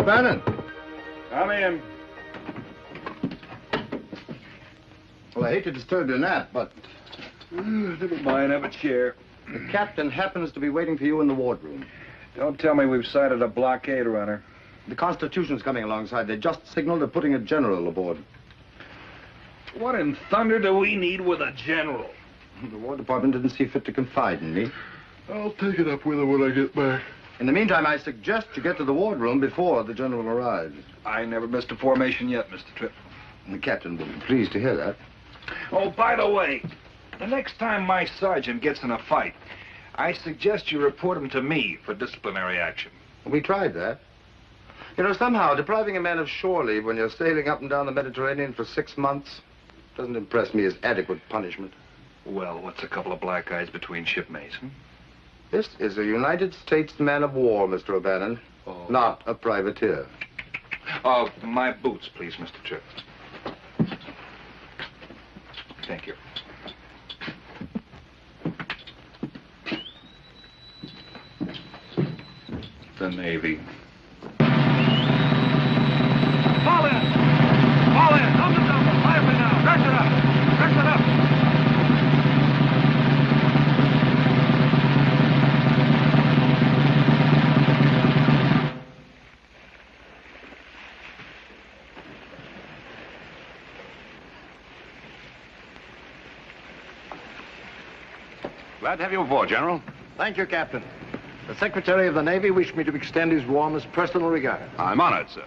O'Bannon. Come in. Well, I hate to disturb your nap, but... Never mind, have a chair. The captain happens to be waiting for you in the wardroom. Don't tell me we've sighted a blockade runner. The Constitution's coming alongside. They just signaled they're putting a general aboard. What in thunder do we need with a general? The War Department didn't see fit to confide in me. I'll take it up with her when I get back. In the meantime, I suggest you get to the wardroom before the general arrives. I never missed a formation yet, Mr. Tripp. And the captain will be pleased to hear that. Oh, by the way, the next time my sergeant gets in a fight, I suggest you report him to me for disciplinary action. We tried that. You know, somehow, depriving a man of shore leave when you're sailing up and down the Mediterranean for 6 months doesn't impress me as adequate punishment. Well, what's a couple of black eyes between shipmates, hmm? This is a United States man of war, Mr. O'Bannon, not a privateer. Oh, my boots, please, Mr. Tripp. Thank you. The Navy. Fall in! Fall in! Come to double! Lively now! Press it up! Press it up! Glad to have you aboard, General. Thank you, Captain. The Secretary of the Navy wished me to extend his warmest personal regard. I'm honored, sir.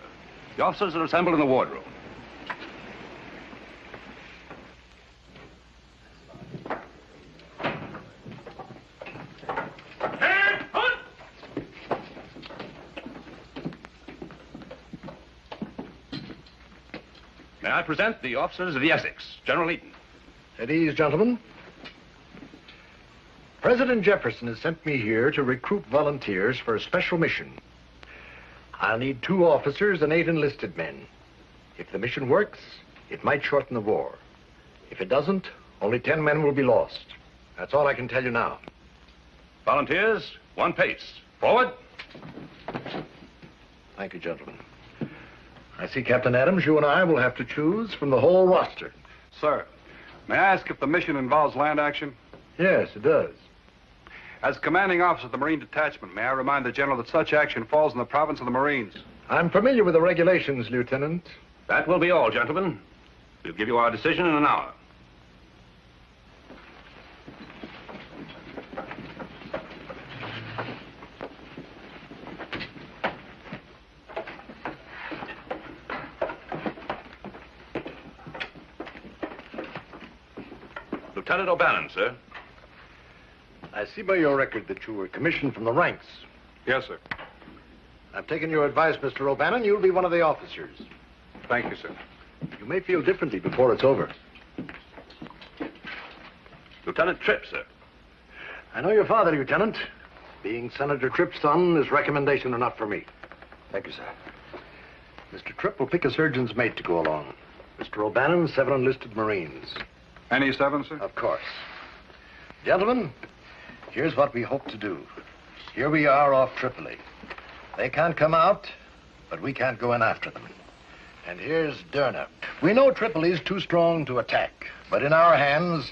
The officers are assembled in the wardroom. May I present the officers of the Essex, General Eaton. At ease, gentlemen. President Jefferson has sent me here to recruit volunteers for a special mission. I'll need 2 officers and 8 enlisted men. If the mission works, it might shorten the war. If it doesn't, only 10 men will be lost. That's all I can tell you now. Volunteers, 1 pace. Forward. Thank you, gentlemen. I see, Captain Adams, you and I will have to choose from the whole roster. Sir, may I ask if the mission involves land action? Yes, it does. As commanding officer of the Marine Detachment, may I remind the General that such action falls in the province of the Marines? I'm familiar with the regulations, Lieutenant. That will be all, gentlemen. We'll give you our decision in an hour. Lieutenant O'Bannon, sir. I see by your record that you were commissioned from the ranks. Yes, sir. I've taken your advice, Mr. O'Bannon. You'll be one of the officers. Thank you, sir. You may feel differently before it's over. Lieutenant Tripp, sir. I know your father, Lieutenant. Being Senator Tripp's son, his recommendation are not for me. Thank you, sir. Mr. Tripp will pick a surgeon's mate to go along. Mr. O'Bannon, 7 enlisted Marines. Any 7, sir? Of course. Gentlemen, here's what we hope to do. Here we are off Tripoli. They can't come out, but we can't go in after them. And here's Derna. We know Tripoli's too strong to attack, but in our hands,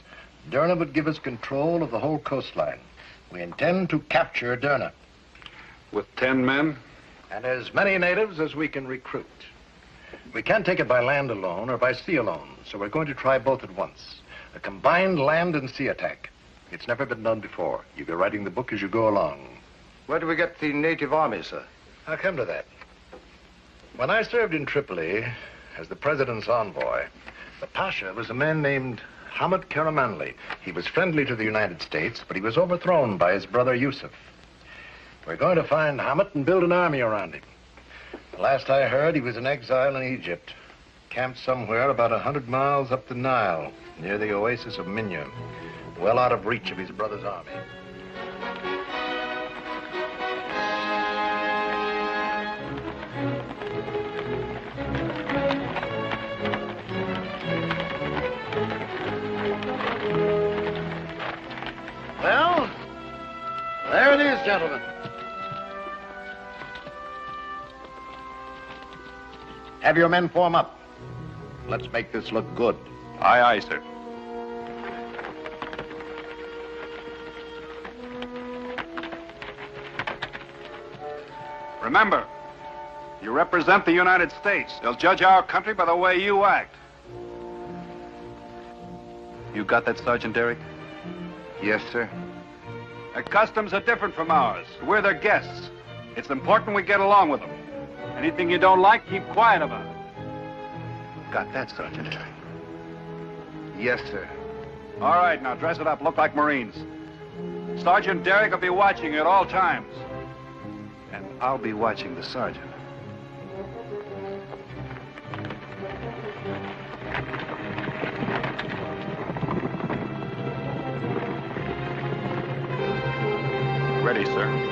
Derna would give us control of the whole coastline. We intend to capture Derna. With 10 men? And as many natives as we can recruit. We can't take it by land alone or by sea alone, so we're going to try both at once. A combined land and sea attack. It's never been done before. You'll be writing the book as you go along. Where do we get the native army, sir? I'll come to that. When I served in Tripoli as the president's envoy, the Pasha was a man named Hamid Karamanli. He was friendly to the United States, but he was overthrown by his brother Yusuf. We're going to find Hamid and build an army around him. The last I heard, he was in exile in Egypt, camped somewhere about 100 miles up the Nile, near the oasis of Minya, well out of reach of his brother's army. Well, there it is, gentlemen. Have your men form up. Let's make this look good. Aye, aye, sir. Remember, you represent the United States. They'll judge our country by the way you act. You got that, Sergeant Derrick? Yes, sir. Their customs are different from ours. We're their guests. It's important we get along with them. Anything you don't like, keep quiet about it. Got that, Sergeant. Yes, sir. All right, now dress it up. Look like Marines. Sergeant Derrick will be watching you at all times. And I'll be watching the sergeant. Ready, sir.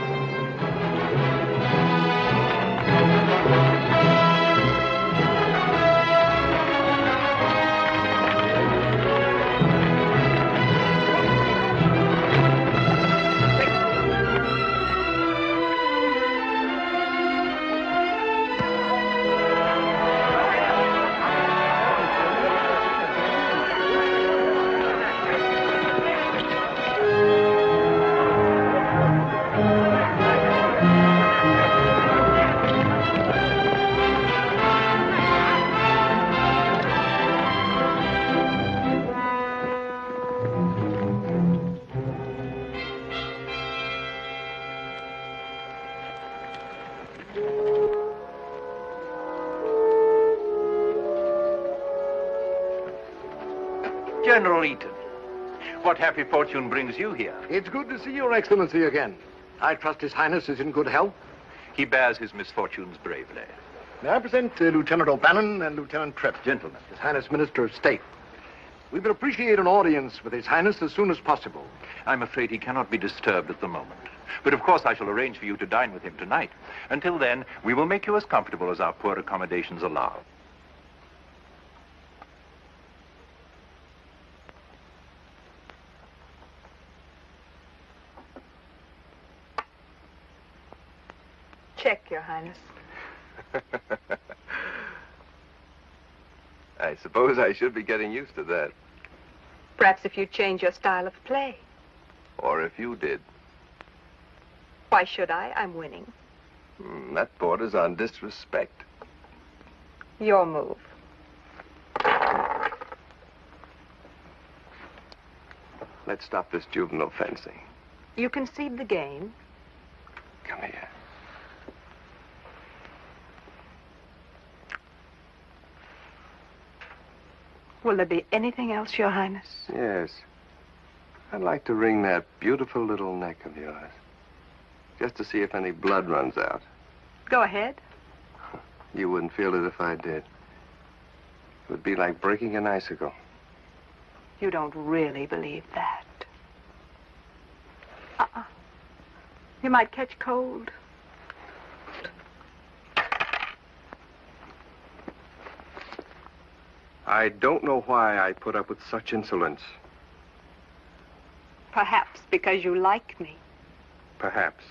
General Eaton, what happy fortune brings you here? It's good to see Your Excellency again. I trust His Highness is in good health. He bears his misfortunes bravely. May I present Lieutenant O'Bannon and Lieutenant Tripp. Gentlemen. His Highness Minister of State. We would appreciate an audience with His Highness as soon as possible. I'm afraid he cannot be disturbed at the moment. But of course I shall arrange for you to dine with him tonight. Until then, we will make you as comfortable as our poor accommodations allow. Check, Your Highness. I suppose I should be getting used to that. Perhaps if you change your style of play. Or if you did. Why should I? I'm winning. That borders on disrespect. Your move. Let's stop this juvenile fencing. You concede the game. Come here. Will there be anything else, Your Highness? Yes. I'd like to wring that beautiful little neck of yours. Just to see if any blood runs out. Go ahead. You wouldn't feel it if I did. It would be like breaking an icicle. You don't really believe that. You might catch cold. I don't know why I put up with such insolence. Perhaps because you like me. Perhaps.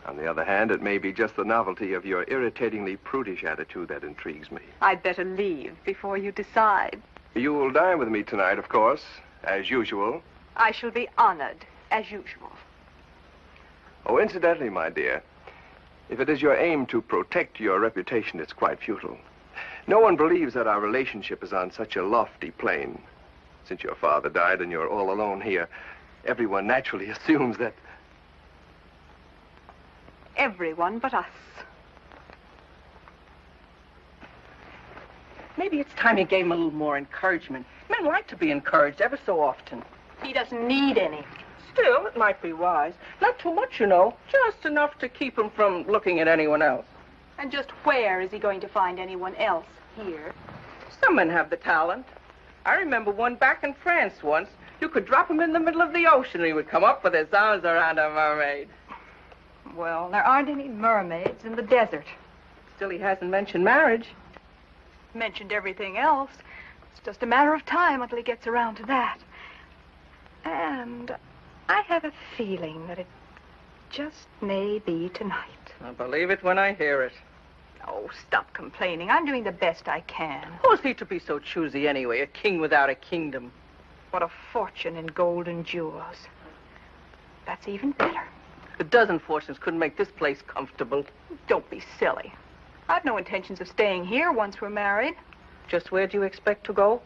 On the other hand, it may be just the novelty of your irritatingly prudish attitude that intrigues me. I'd better leave before you decide. You will dine with me tonight, of course, as usual. I shall be honored, as usual. Oh, incidentally, my dear, if it is your aim to protect your reputation, it's quite futile. No one believes that our relationship is on such a lofty plane. Since your father died and you're all alone here, everyone naturally assumes that... Everyone but us. Maybe it's time you gave him a little more encouragement. Men like to be encouraged ever so often. He doesn't need any. Still, it might be wise. Not too much, you know. Just enough to keep him from looking at anyone else. And just where is he going to find anyone else here? Some men have the talent. I remember one back in France once. You could drop him in the middle of the ocean and he would come up with his arms around a mermaid. Well, there aren't any mermaids in the desert. Still, he hasn't mentioned marriage. Mentioned everything else. It's just a matter of time until he gets around to that. And I have a feeling that it just may be tonight. I believe it when I hear it. Oh, stop complaining. I'm doing the best I can. Who's he to be so choosy anyway? A king without a kingdom. What a fortune in gold and jewels. That's even better. A dozen fortunes couldn't make this place comfortable. Don't be silly. I've no intentions of staying here once we're married. Just where do you expect to go?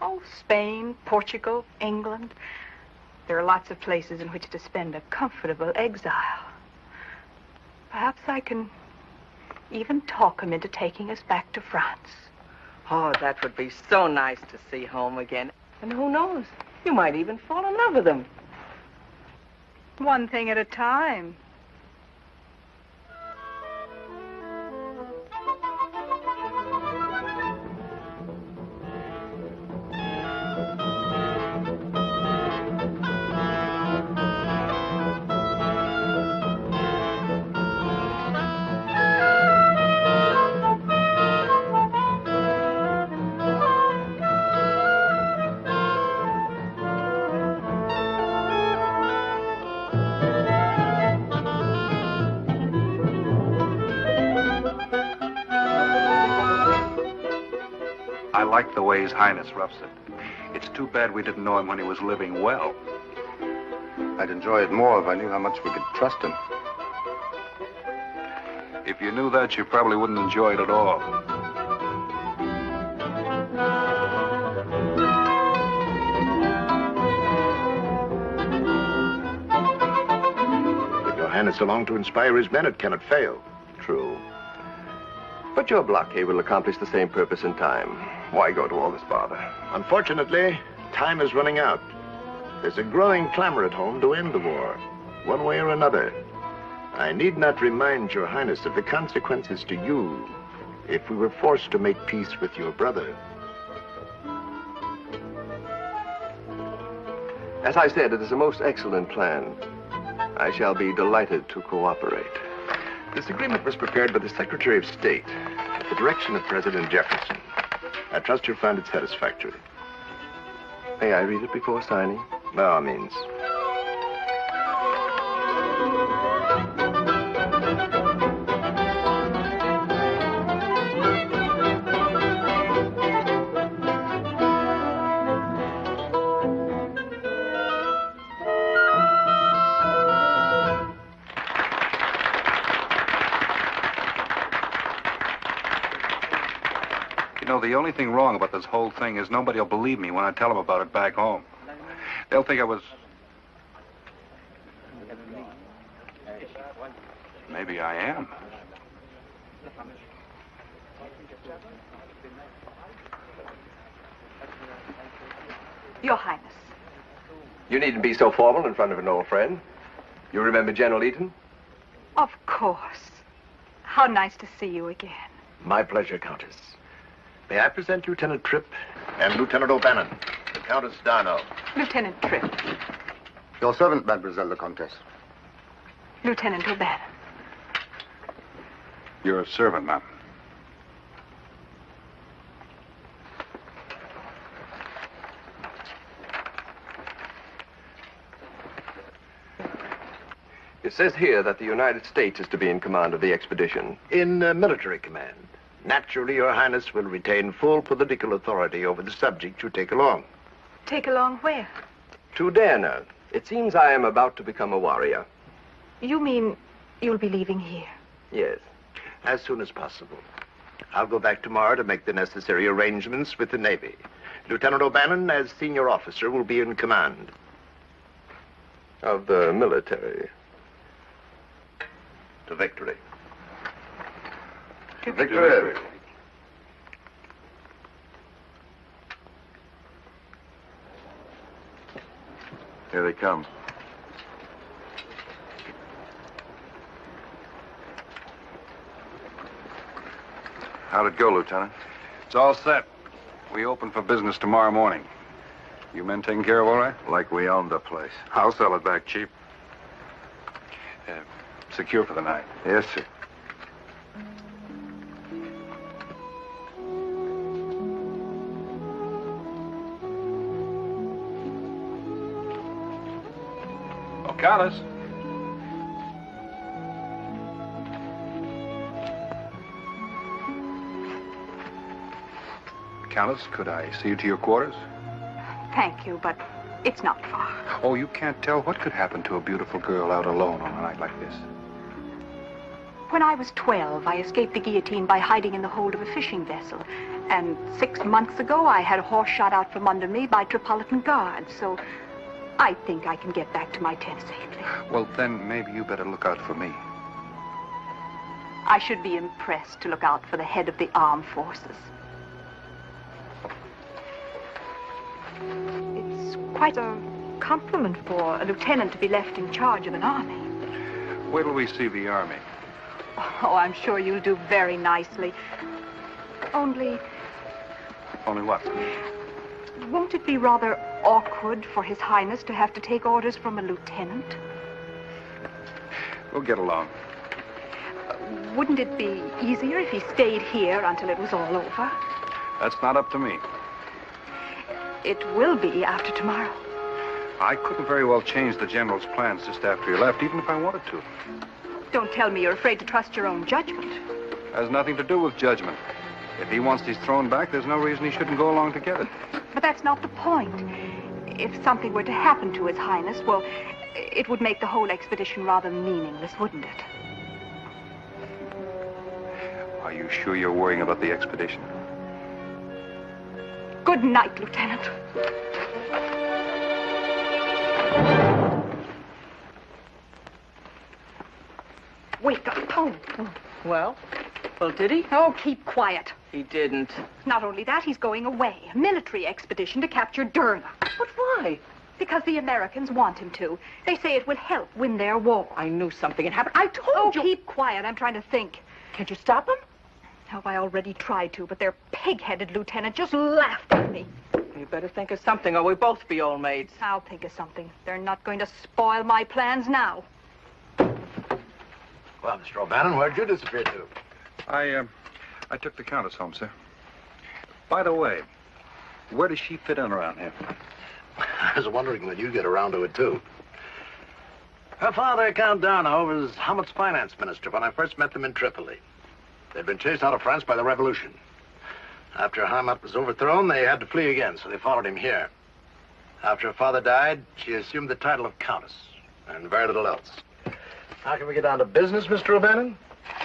Oh, Spain, Portugal, England. There are lots of places in which to spend a comfortable exile. Perhaps I can even talk him into taking us back to France. Oh, that would be so nice to see home again. And who knows? You might even fall in love with him. One thing at a time. I like the way His Highness roughs it. It's too bad we didn't know him when he was living well. I'd enjoy it more if I knew how much we could trust him. If you knew that, you probably wouldn't enjoy it at all. If Your Highness along to inspire his men, it cannot fail. True. But your blockade will accomplish the same purpose in time. Why go to all this bother? Unfortunately, time is running out. There's a growing clamor at home to end the war, one way or another. I need not remind Your Highness of the consequences to you if we were forced to make peace with your brother. As I said, it is a most excellent plan. I shall be delighted to cooperate. This agreement was prepared by the Secretary of State at the direction of President Jefferson. I trust you'll find it satisfactory. May I read it before signing? By all means. You know, the only thing wrong about this whole thing is nobody will believe me when I tell them about it back home. They'll think I was... Maybe I am. Your Highness. You needn't be so formal in front of an old friend. You remember General Eaton? Of course. How nice to see you again. My pleasure, Countess. May I present Lieutenant Tripp and Lieutenant O'Bannon, the Countess Darno. Lieutenant Tripp. Your servant, Mademoiselle the Comtesse. Lieutenant O'Bannon. You're a servant, ma'am. It says here that the United States is to be in command of the expedition. In military command. Naturally, Your Highness will retain full political authority over the subject you take along. Take along where? To Derna. It seems I am about to become a warrior. You mean you'll be leaving here? Yes. As soon as possible. I'll go back tomorrow to make the necessary arrangements with the Navy. Lieutenant O'Bannon, as senior officer, will be in command. Of the military. To victory. To Victory. Here they come. How'd it go, Lieutenant? It's all set. We open for business tomorrow morning. You men taken care of all right? Like we own the place. I'll sell it back cheap. Secure for the night. Yes, sir. Oh, Countess. Countess, could I see you to your quarters? Thank you, but it's not far. Oh, you can't tell what could happen to a beautiful girl out alone on a night like this. When I was 12, I escaped the guillotine by hiding in the hold of a fishing vessel. And 6 months ago, I had a horse shot out from under me by Metropolitan Guards, so I think I can get back to my tent safely. Well, then maybe you better look out for me. I should be impressed to look out for the head of the armed forces. It's quite a compliment for a lieutenant to be left in charge of an army. Wait till we see the army. Oh, I'm sure you'll do very nicely. Only, Only what? won't it be rather awkward for His Highness to have to take orders from a lieutenant? We'll get along. Wouldn't it be easier if he stayed here until it was all over? That's not up to me. It will be after tomorrow. I couldn't very well change the general's plans just after you left, even if I wanted to. Don't tell me you're afraid to trust your own judgment. Has nothing to do with judgment. If he wants these thrown back, there's no reason he shouldn't go along to get it. But that's not the point. If something were to happen to His Highness, well, it would make the whole expedition rather meaningless, wouldn't it? Are you sure you're worrying about the expedition? Good night, Lieutenant. Wake up. Oh. Well, did he? Oh, keep quiet. He didn't. Not only that, he's going away. A military expedition to capture Derna. But why? Because the Americans want him to. They say it will help win their war. I knew something had happened. I told you. Oh, keep quiet. I'm trying to think. Can't you stop him? Oh, I already tried to, but their pig-headed lieutenant just laughed at me. You better think of something, or we'll both be old maids. I'll think of something. They're not going to spoil my plans now. Well, Mr. O'Bannon, where'd you disappear to? I took the Countess home, sir. By the way, where does she fit in around here? I was wondering when you'd get around to it, too. Her father, Count Darno, was Hamet's finance minister when I first met them in Tripoli. They'd been chased out of France by the revolution. After Hamet was overthrown, they had to flee again, so they followed him here. After her father died, she assumed the title of Countess, and very little else. How can we get down to business, Mr. O'Bannon?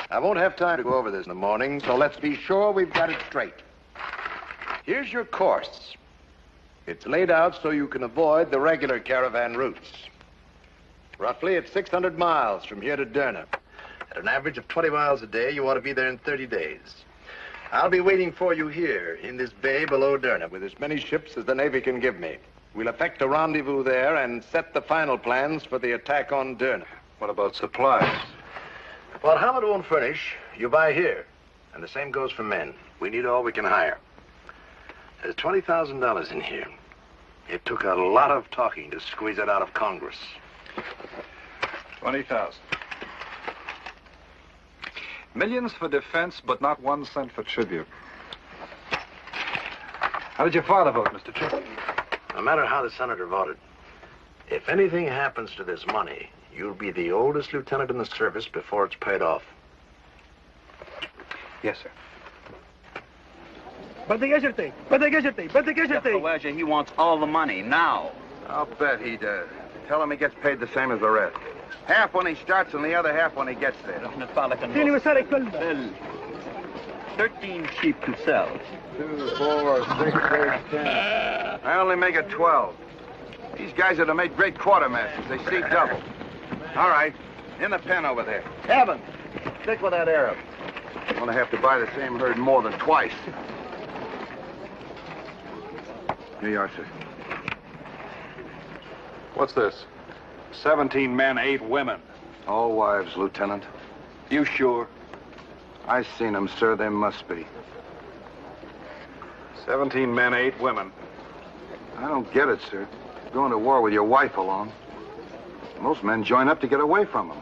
I won't have time to go over this in the morning, so let's be sure we've got it straight. Here's your course. It's laid out so you can avoid the regular caravan routes. Roughly, it's 600 miles from here to Derna. At an average of 20 miles a day, you ought to be there in 30 days. I'll be waiting for you here in this bay below Derna. With as many ships as the Navy can give me. We'll effect a rendezvous there and set the final plans for the attack on Derna. What about supplies? What Hamet won't furnish, you buy here. And the same goes for men. We need all we can hire. There's $20,000 in here. It took a lot of talking to squeeze it out of Congress. 20,000. Millions for defense, but not 1 cent for tribute. How did your father vote, Mr. Tripp? No matter how the senator voted, if anything happens to this money, you'll be the oldest lieutenant in the service before it's paid off. Yes, sir. Twaja, he wants all the money now. I'll bet he does. Tell him he gets paid the same as the rest. Half when he starts and the other half when he gets there. 13 sheep to sell. 2, 4, 6, 8, 10. I only make it 12. These guys are to make great quartermasters. They see double. All right. In the pen over there. Evan, stick with that Arab. I'm going to have to buy the same herd more than twice. Here you are, sir. What's this? 17 men, 8 women. All wives, Lieutenant. You sure? I seen them, sir. They must be. 17 men, 8 women. I don't get it, sir. Going to war with your wife along. Most men join up to get away from them.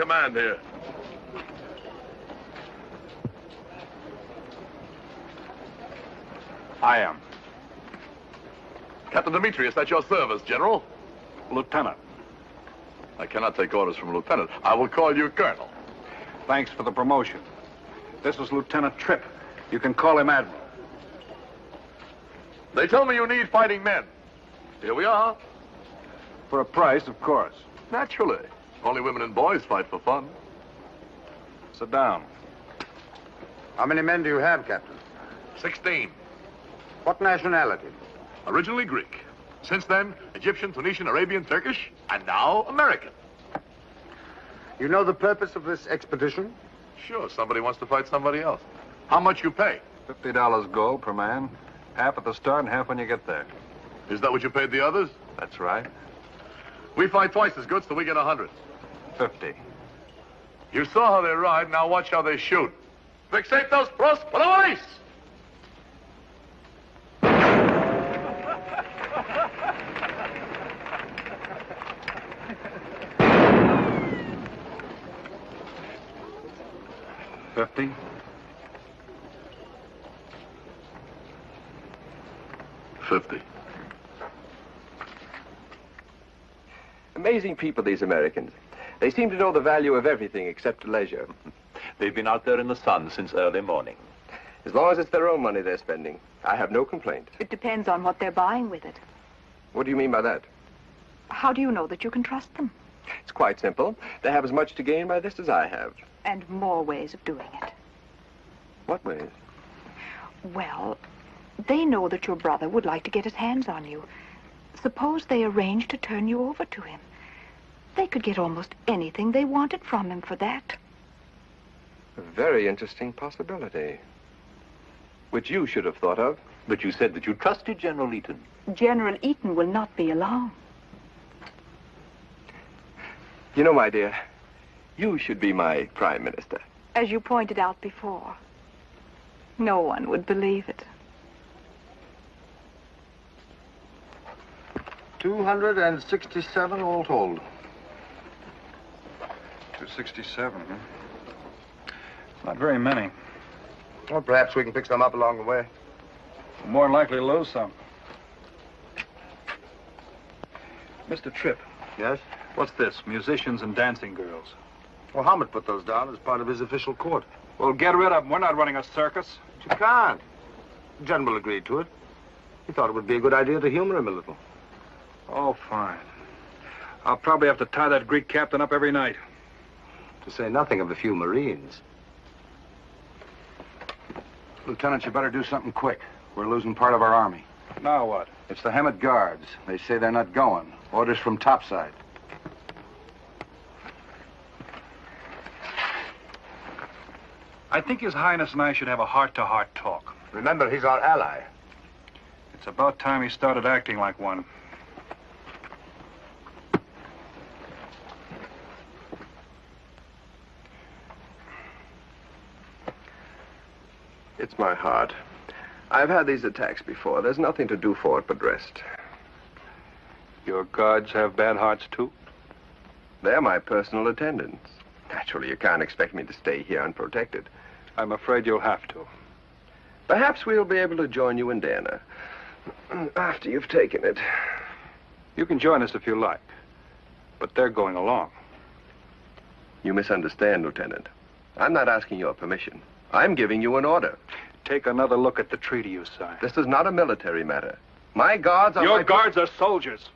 command here? I am. Captain Demetrius, at your service, General. Lieutenant. I cannot take orders from a lieutenant. I will call you Colonel. Thanks for the promotion. This is Lieutenant Tripp. You can call him Admiral. They tell me you need fighting men. Here we are. For a price, of course. Naturally. Only women and boys fight for fun. Sit down. How many men do you have, Captain? 16. What nationality? Originally Greek. Since then, Egyptian, Tunisian, Arabian, Turkish, and now American. You know the purpose of this expedition? Sure, somebody wants to fight somebody else. How much you pay? $50 gold per man. Half at the start and half when you get there. Is that what you paid the others? That's right. We fight twice as good, so we get 100. 50. You saw how they ride, now watch how they shoot. Fixatos pros palois! $50. $50. Amazing people, these Americans. They seem to know the value of everything except leisure. They've been out there in the sun since early morning. As long as it's their own money they're spending, I have no complaint. It depends on what they're buying with it. What do you mean by that? How do you know that you can trust them? It's quite simple. They have as much to gain by this as I have. And more ways of doing it. What ways? Well, they know that your brother would like to get his hands on you. Suppose they arrange to turn you over to him. They could get almost anything they wanted from him for that. A very interesting possibility. Which you should have thought of. But you said that you trusted General Eaton. General Eaton will not be alone. You know, my dear, you should be my prime minister. As you pointed out before, no one would believe it. 267 all told. 267, huh? Not very many. Well, perhaps we can pick some up along the way. More likely to lose some. Mr. Tripp. Yes? What's this? Musicians and dancing girls. Well, Hammett put those down as part of his official court. Well, get rid of them. We're not running a circus. But you can't. The general agreed to it. He thought it would be a good idea to humor him a little. Oh, fine. I'll probably have to tie that Greek captain up every night. To say nothing of the few Marines. Lieutenant, you better do something quick. We're losing part of our army. Now what? It's the Hammett Guards. They say they're not going. Orders from topside. I think His Highness and I should have a heart-to-heart talk. Remember, he's our ally. It's about time he started acting like one. It's my heart. I've had these attacks before. There's nothing to do for it but rest. Your guards have bad hearts, too? They're my personal attendants. Naturally, you can't expect me to stay here unprotected. I'm afraid you'll have to. Perhaps we'll be able to join you in Dana after you've taken it. You can join us if you like, but they're going along. You misunderstand, Lieutenant. I'm not asking your permission. I'm giving you an order. Take another look at the treaty you signed. This is not a military matter. My guards are Your guards are soldiers.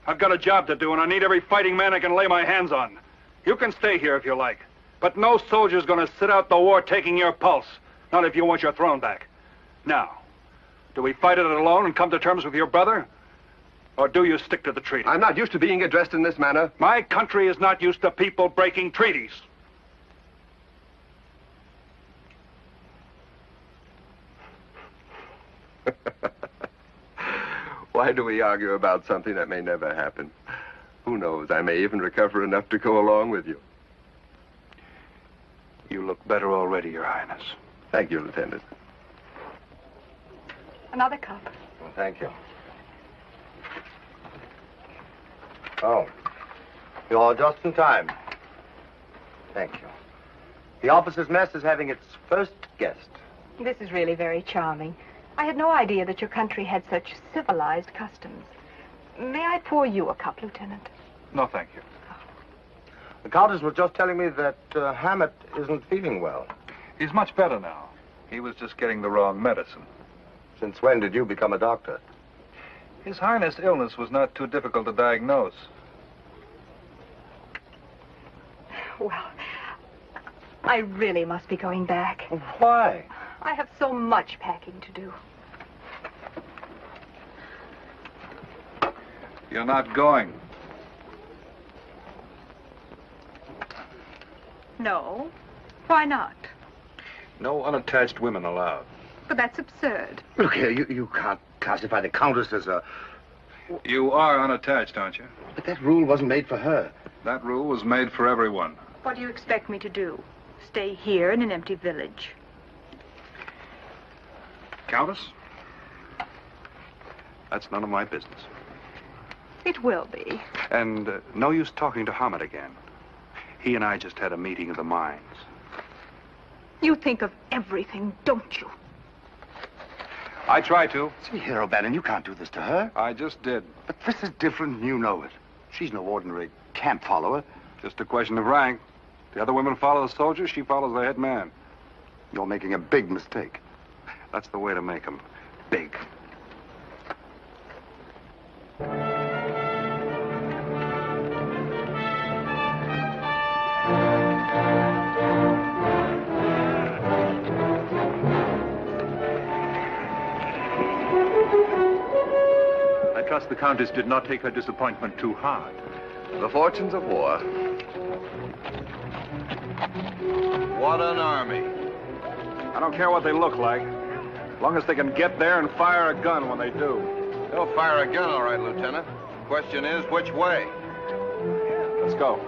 I've got a job to do, and I need every fighting man I can lay my hands on. You can stay here if you like, but no soldier's going to sit out the war taking your pulse. Not if you want your throne back. Now, do we fight it alone and come to terms with your brother? Or do you stick to the treaty? I'm not used to being addressed in this manner. My country is not used to people breaking treaties. Why do we argue about something that may never happen? Who knows? I may even recover enough to go along with you. You look better already, Your Highness. Thank you, Lieutenant. Another cup. Well, thank you. Oh. You're just in time. Thank you. The officers' mess is having its first guest. This is really very charming. I had no idea that your country had such civilized customs. May I pour you a cup, Lieutenant? No, thank you. The Countess was just telling me that Hammett isn't feeling well. He's much better now. He was just getting the wrong medicine. Since when did you become a doctor? His Highness' illness was not too difficult to diagnose. Well, I really must be going back. Why? I have so much packing to do. You're not going. No. Why not? No unattached women allowed. But that's absurd. Look here, you can't classify the Countess as a... You are unattached, aren't you? But that rule wasn't made for her. That rule was made for everyone. What do you expect me to do? Stay here in an empty village? Countess? That's none of my business. It will be. And no use talking to Hammett again. He and I just had a meeting of the minds. You think of everything, don't you? I try to. See here, O'Bannon, you can't do this to her. I just did. But this is different, and you know it. She's no ordinary camp follower. Just a question of rank. The other women follow the soldiers, she follows the head man. You're making a big mistake. That's the way to make them big. I trust the Countess did not take her disappointment too hard. The fortunes of war. What an army. I don't care what they look like, as long as they can get there and fire a gun when they do. They'll fire a gun, all right, Lieutenant. Question is, which way? Let's go.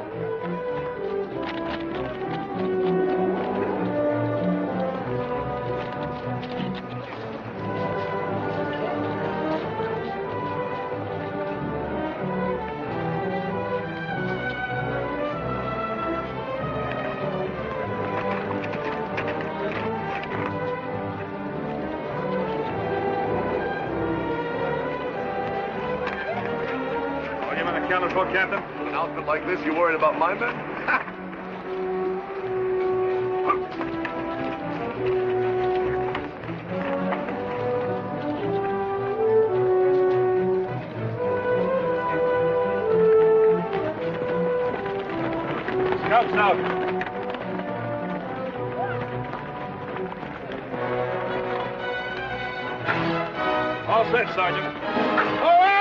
Counterfeit, Captain? An outfit like this, you worried about my men? Scouts out. All set, Sergeant. All right!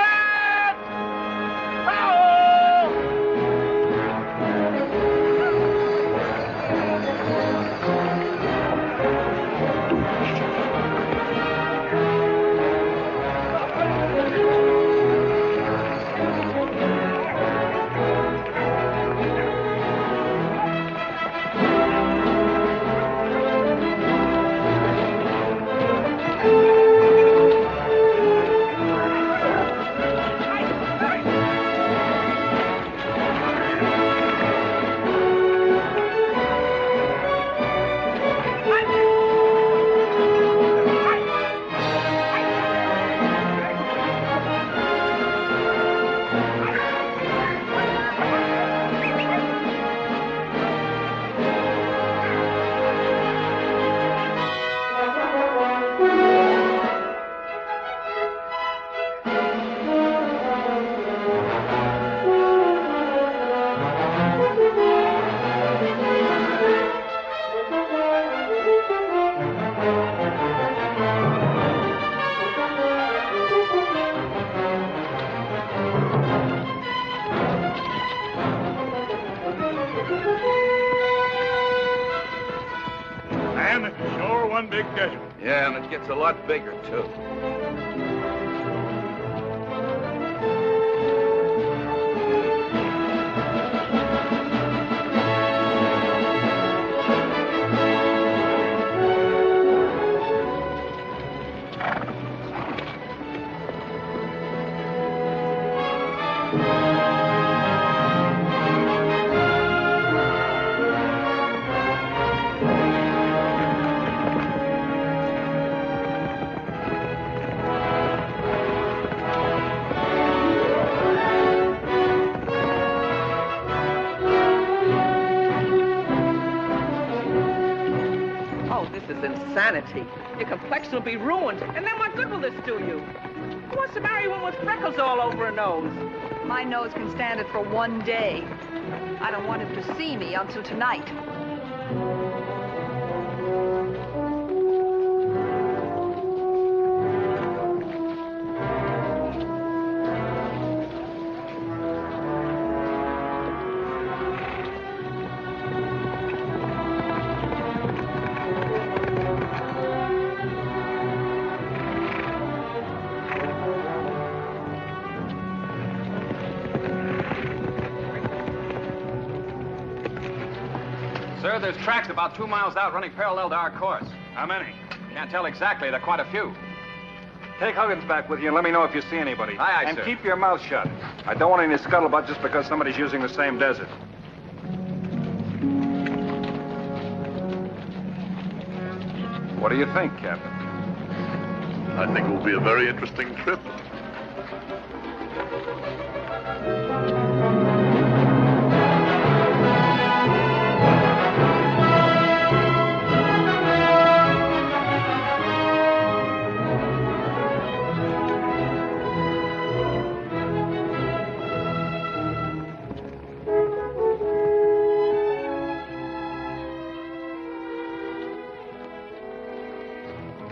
Big desert. Yeah, and it gets a lot bigger, too. Oh, this is insanity. Your complexion will be ruined. And then what good will this do you? Who wants to marry one with freckles all over her nose? My nose can stand it for one day. I don't want him to see me until tonight. Sir, there's tracks about 2 miles out running parallel to our course. How many? Can't tell exactly. There are quite a few. Take Huggins back with you and let me know if you see anybody. Aye, aye, and sir. keep your mouth shut. I don't want any scuttlebutt just because somebody's using the same desert. What do you think, Captain? I think it will be a very interesting trip.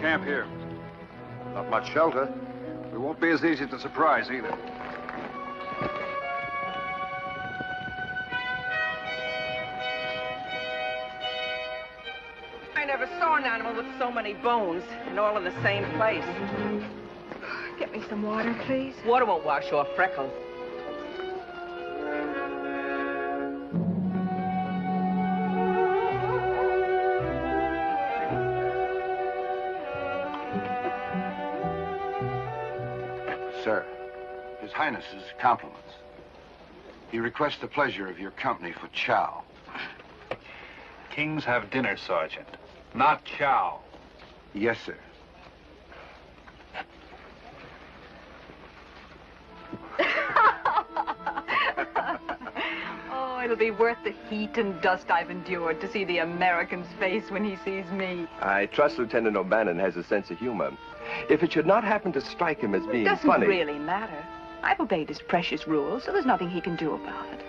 Camp here. Not much shelter. We won't be as easy to surprise either. I never saw an animal with so many bones and all in the same place. Get me some water, please. Water won't wash off freckles. Sir, His Highness's compliments. He requests the pleasure of your company for chow. Kings have dinner, Sergeant. Not chow. Yes, sir. Oh, it'll be worth the heat and dust I've endured to see the American's face when he sees me. I trust Lieutenant O'Bannon has a sense of humor. If it should not happen to strike him as being Doesn't funny... really matter. I've obeyed his precious rules, so there's nothing he can do about it.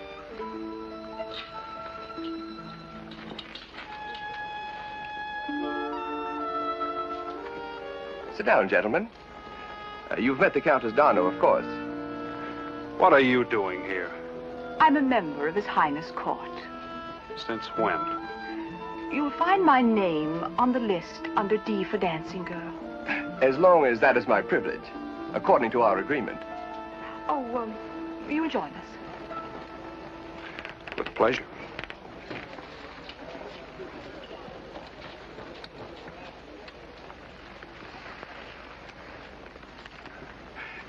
Sit down, gentlemen. You've met the Countess Darno, of course. What are you doing here? I'm a member of His Highness Court. Since when? You'll find my name on the list under D for dancing girl. As long as that is my privilege, according to our agreement. Oh, you'll join us. With pleasure.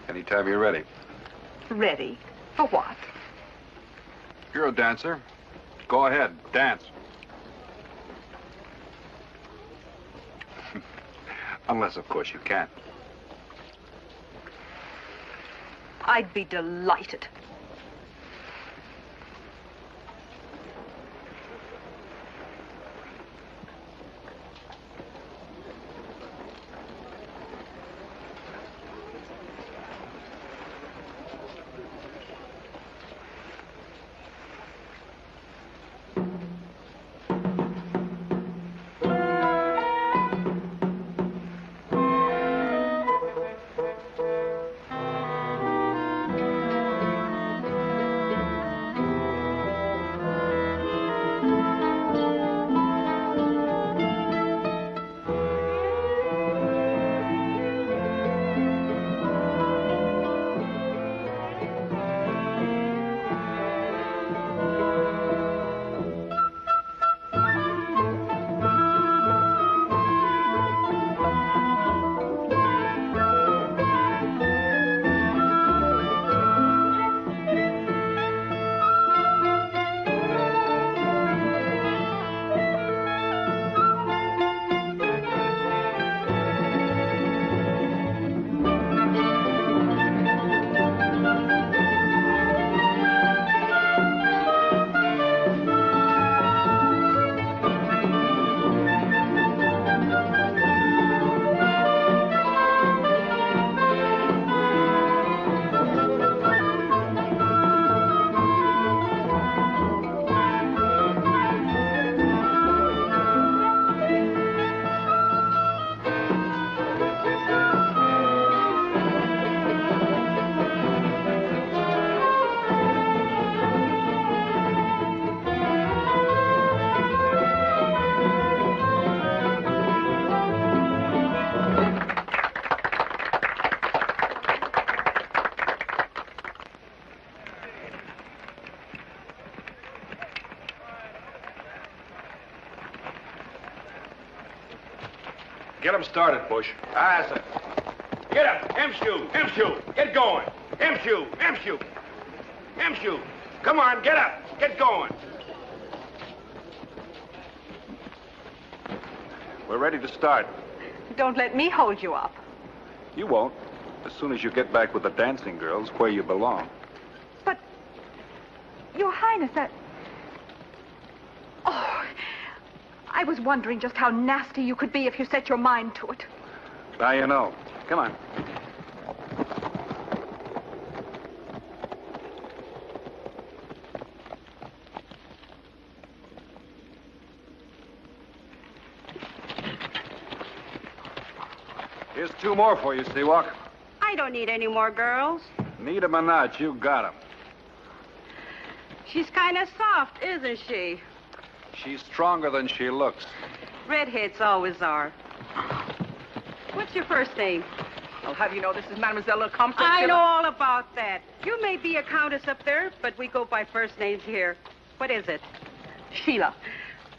Anytime you're ready. Ready? For what? You're a dancer. Go ahead, dance. Unless, of course, you can. I'd be delighted. Get him started, Bush. Ah, sir. Get up. M-shoe. M-shoe. Get going. M-shoe. M-shoe. M-shoe. Come on, get up. Get going. We're ready to start. Don't let me hold you up. You won't. As soon as you get back with the dancing girls, where you belong. But, Your Highness, that... Oh, I was wondering just how nasty you could be if you set your mind to it. Now you know. Come on. Here's 2 more for you, Seawalk. I don't need any more girls. Need 'em or not, you got 'em. She's kind of soft, isn't she? She's stronger than she looks. Redheads always are. What's your first name? I'll have you know this is Mademoiselle Lecomte. I know all about that. You may be a countess up there, but we go by first names here. What is it? Sheila.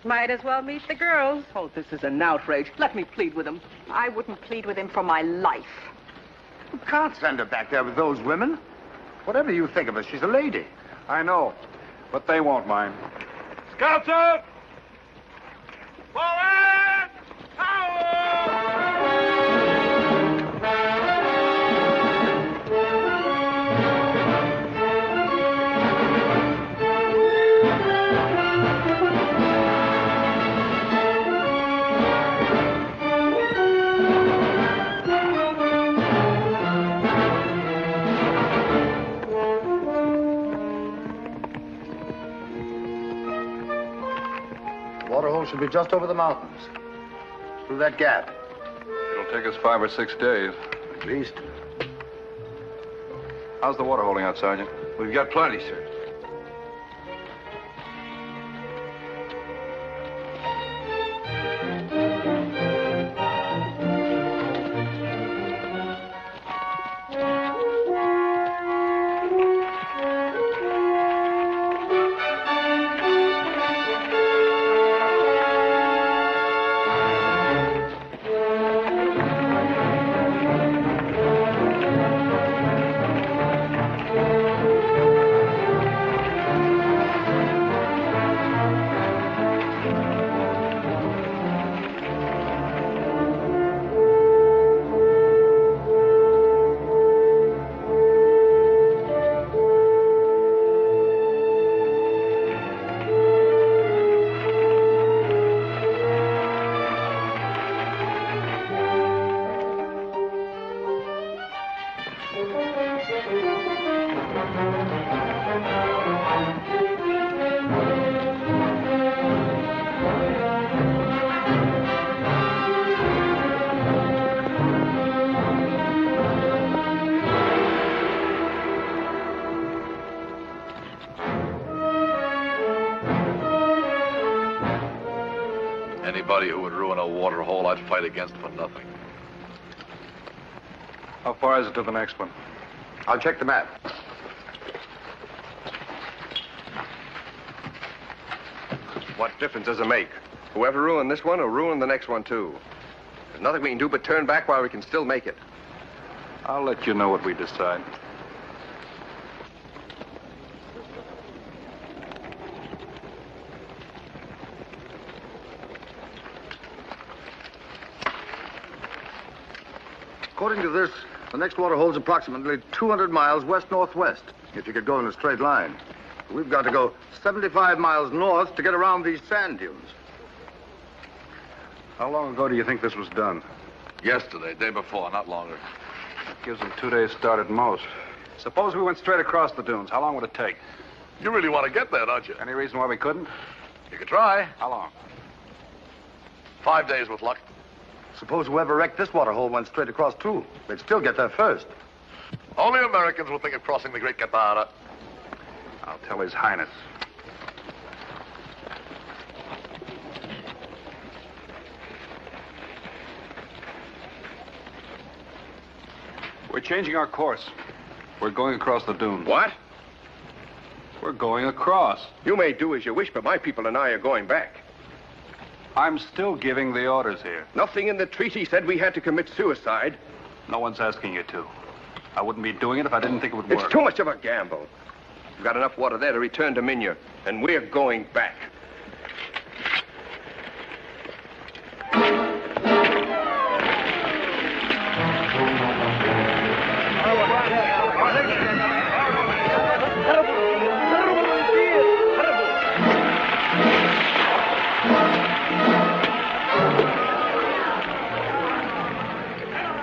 Might as well meet the girls. Oh, this is an outrage. Let me plead with him. I wouldn't plead with him for my life. You can't send her back there with those women. Whatever you think of her, she's a lady. I know, but they won't mind. Scouts out! Forward! Power! Waterhole should be just over the mountains. Through that gap. It'll take us 5 or 6 days. At least. How's the water holding out, Sergeant? We've got plenty, sir. Anybody who would ruin a water hole, I'd fight against for nothing. How far is it to the next one? I'll check the map. What difference does it make? Whoever ruined this one will ruin the next one, too. There's nothing we can do but turn back while we can still make it. I'll let you know what we decide. According to this, the next water hole's approximately 200 miles west-northwest, if you could go in a straight line. We've got to go 75 miles north to get around these sand dunes. How long ago do you think this was done? Yesterday, day before, not longer. Gives them 2 days start at most. Suppose we went straight across the dunes. How long would it take? You really want to get there, don't you? Any reason why we couldn't? You could try. How long? 5 days with luck. Suppose whoever wrecked this water hole went straight across, too. They'd still get there first. Only Americans will think of crossing the Great Katara. I'll tell His Highness. We're changing our course. We're going across the dunes. What? We're going across. You may do as you wish, but my people and I are going back. I'm still giving the orders here. Nothing in the treaty said we had to commit suicide. No one's asking you to. I wouldn't be doing it if I didn't think it would work. It's too much of a gamble. We've got enough water there to return to Minya, and we're going back.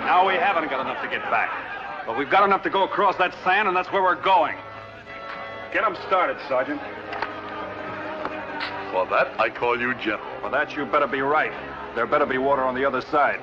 Now we haven't got enough to get back. But we've got enough to go across that sand, and that's where we're going. Get them started, Sergeant. For that, I call you General. For that, you better be right. There better be water on the other side.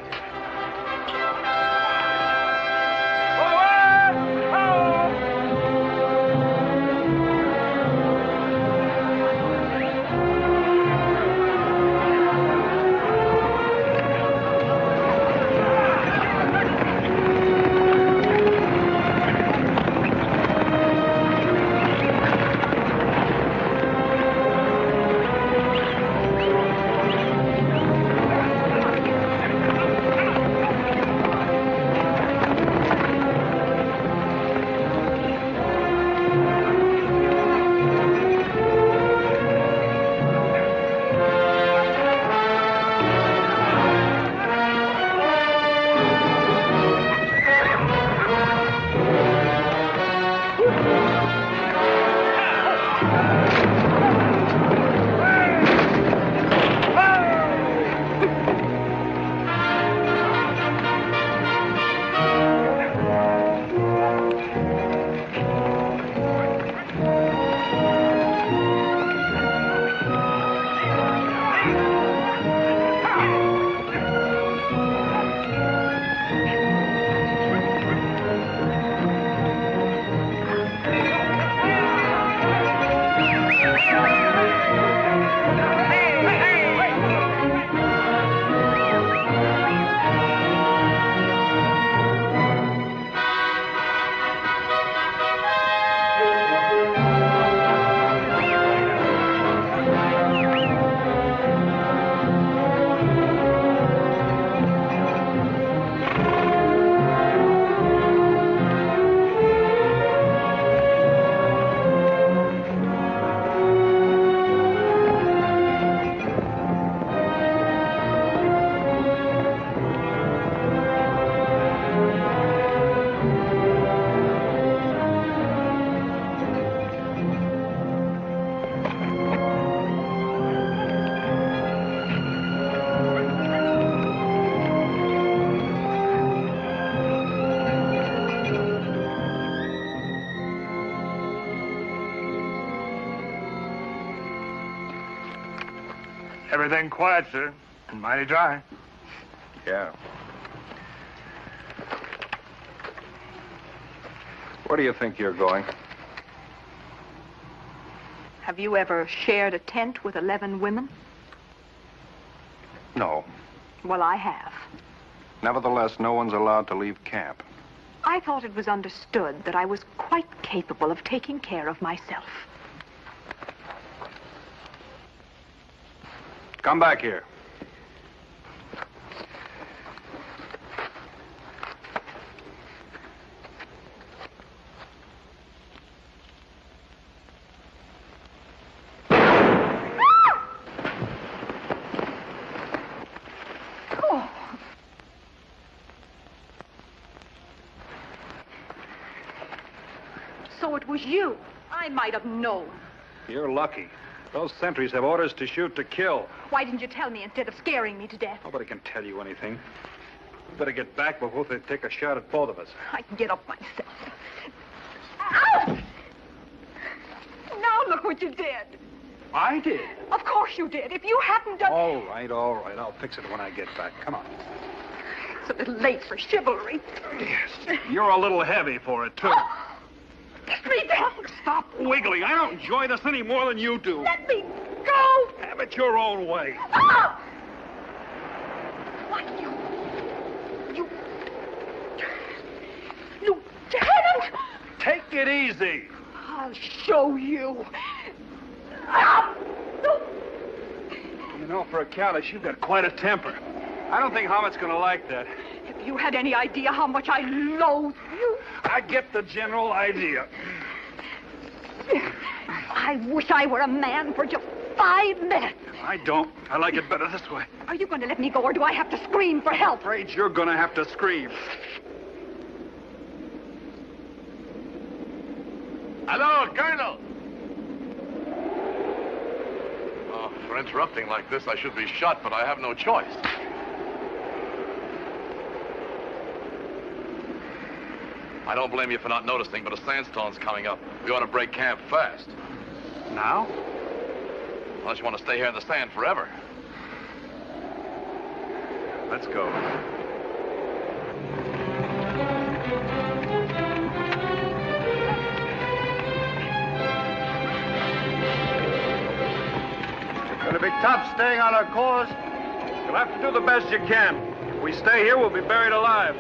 Everything quiet, sir. And mighty dry. Yeah. Where do you think you're going? Have you ever shared a tent with 11 women? No. Well, I have. Nevertheless, no one's allowed to leave camp. I thought it was understood that I was quite capable of taking care of myself. Come back here. So it was you. I might have known. You're lucky. Those sentries have orders to shoot to kill. Why didn't you tell me instead of scaring me to death? Nobody can tell you anything. We better get back before they take a shot at both of us. I can get up myself. Ow! Now look what you did. I did? Of course you did. If you hadn't done... All right, all right. I'll fix it when I get back. Come on. It's a little late for chivalry. Yes. You're a little heavy for it, too. Oh. Let me down. Stop wiggling. I don't enjoy this any more than you do. Let me go. Have it your own way. Oh! What, you Lieutenant! Take it easy. I'll show you. Ah! You know, for a countess, you've got quite a temper. I don't think Hammond's gonna like that. If you had any idea how much I loathe you. I get the general idea. I wish I were a man for just 5 minutes. I don't. I like it better this way. Are you going to let me go, or do I have to scream for help? I'm afraid you're gonna have to scream. Hello, Colonel! Oh, for interrupting like this, I should be shot, but I have no choice. I don't blame you for not noticing, but a sandstorm's coming up. We ought to break camp fast. Now? Unless you want to stay here in the sand forever. Let's go. It's going to be tough staying on our course. You'll have to do the best you can. If we stay here, we'll be buried alive.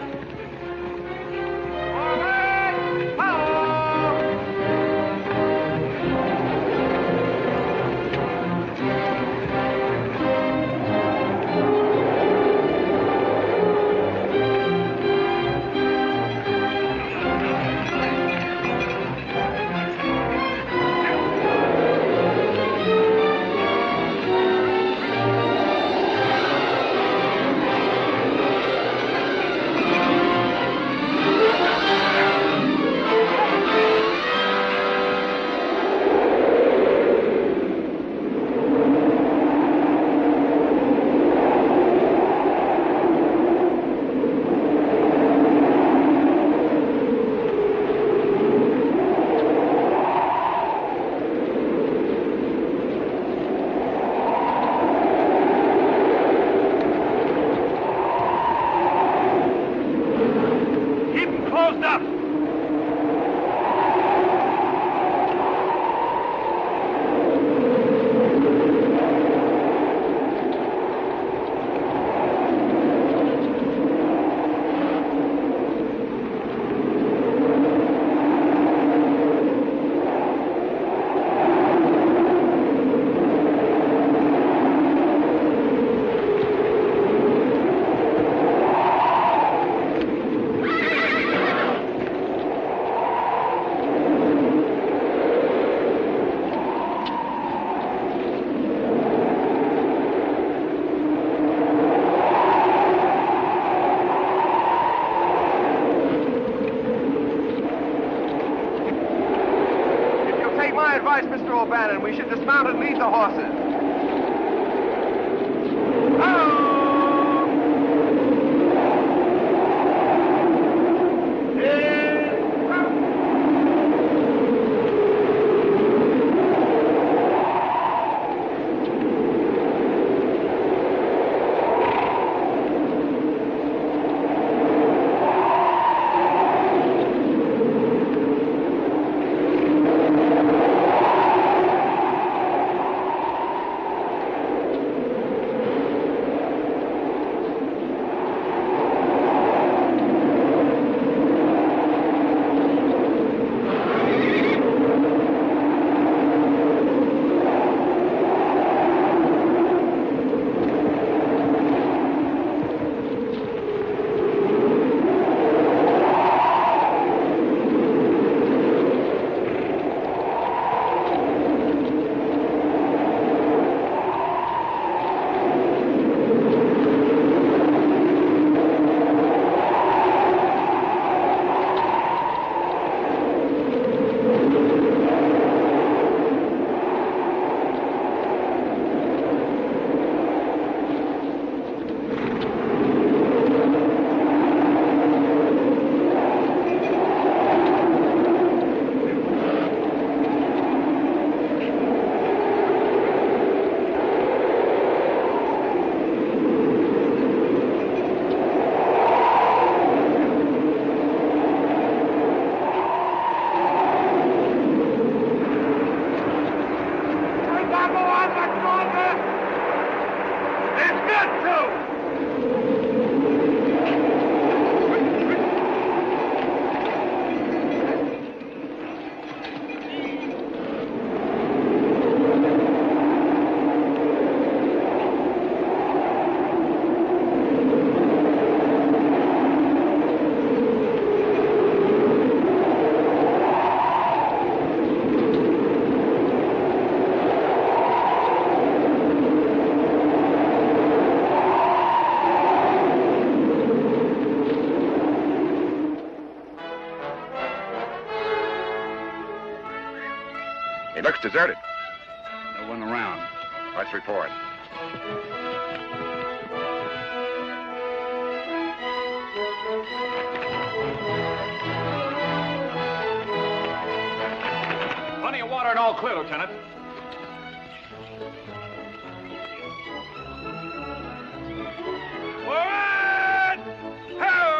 O'Bannon, we should dismount and lead the horses. Looks deserted. No one around. Let's report. Plenty of water and all clear, Lieutenant. Forward! Ho!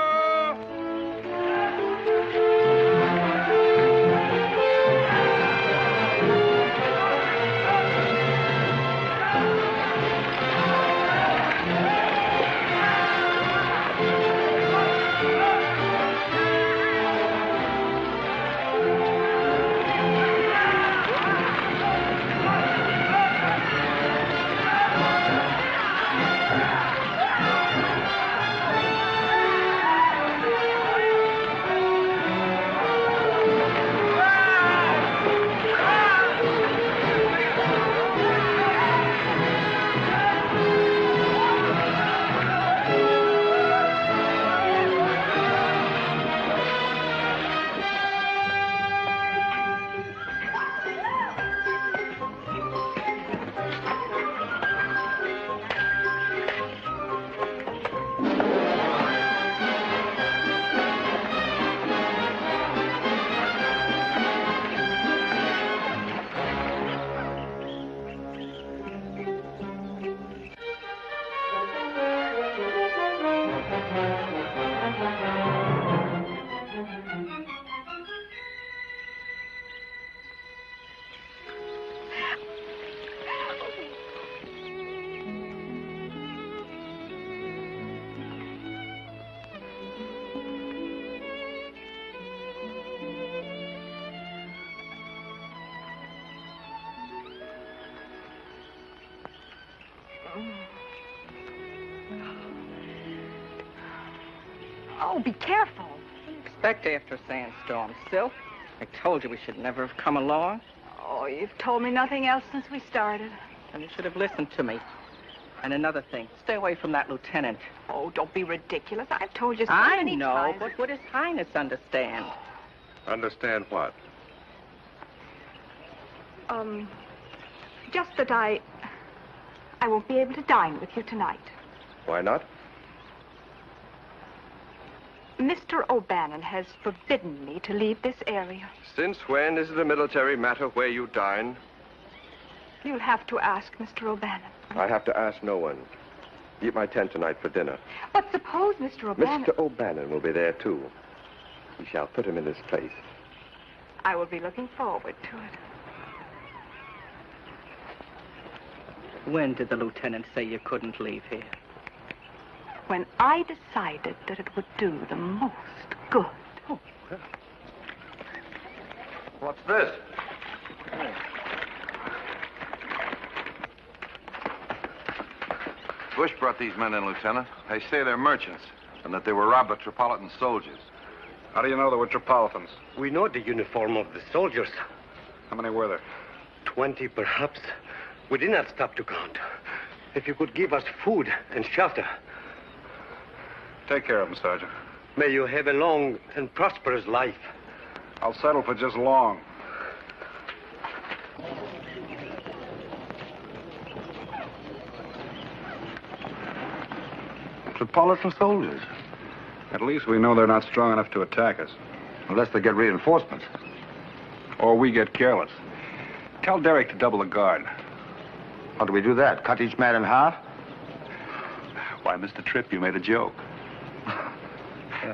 Oh, be careful. Expect after a sandstorm, Sil. I told you we should never have come along. Oh, you've told me nothing else since we started. And you should have listened to me. And another thing, stay away from that lieutenant. Oh, don't be ridiculous. I've told you so I many know, times. but would His Highness understand? Understand what? Just that I won't be able to dine with you tonight. Why not? Mr. O'Bannon has forbidden me to leave this area. Since when is it a military matter where you dine? You'll have to ask Mr. O'Bannon. I have to ask no one. Eat my tent tonight for dinner. But suppose Mr. O'Bannon... Mr. O'Bannon will be there, too. We shall put him in his place. I will be looking forward to it. When did the lieutenant say you couldn't leave here? When I decided that it would do the most good. Oh. What's this? Bush brought these men in, Lieutenant. They say they're merchants and that they were robbed by Tripolitan soldiers. How do you know there were Tripolitans? We know the uniform of the soldiers. How many were there? 20, perhaps. We did not stop to count. If you could give us food and shelter. Take care of them, Sergeant. May you have a long and prosperous life. I'll settle for just long. Tripolitan soldiers. At least we know they're not strong enough to attack us. Unless they get reinforcements. Or we get careless. Tell Derek to double the guard. How do we do that? Cut each man in half? Why, Mr. Tripp, you made a joke.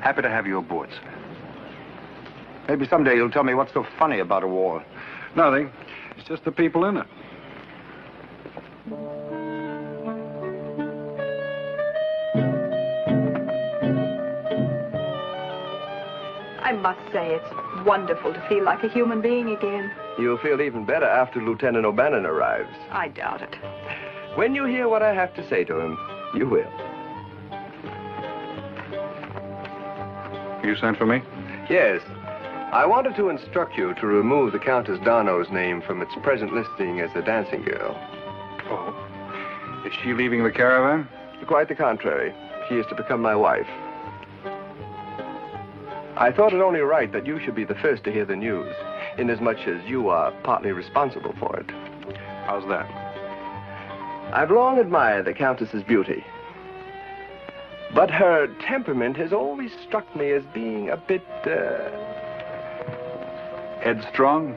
Happy to have you aboard, sir. Maybe someday you'll tell me what's so funny about a war. Nothing. It's just the people in it. I must say it's wonderful to feel like a human being again. You'll feel even better after Lieutenant O'Bannon arrives. I doubt it. When you hear what I have to say to him, you will. You sent for me? Yes. I wanted to instruct you to remove the Countess Darno's name from its present listing as a dancing girl. Oh. Is she leaving the caravan? Quite the contrary. She is to become my wife. I thought it only right that you should be the first to hear the news. inasmuch as you are partly responsible for it. How's that? I've long admired the Countess's beauty. But her temperament has always struck me as being a bit, Headstrong?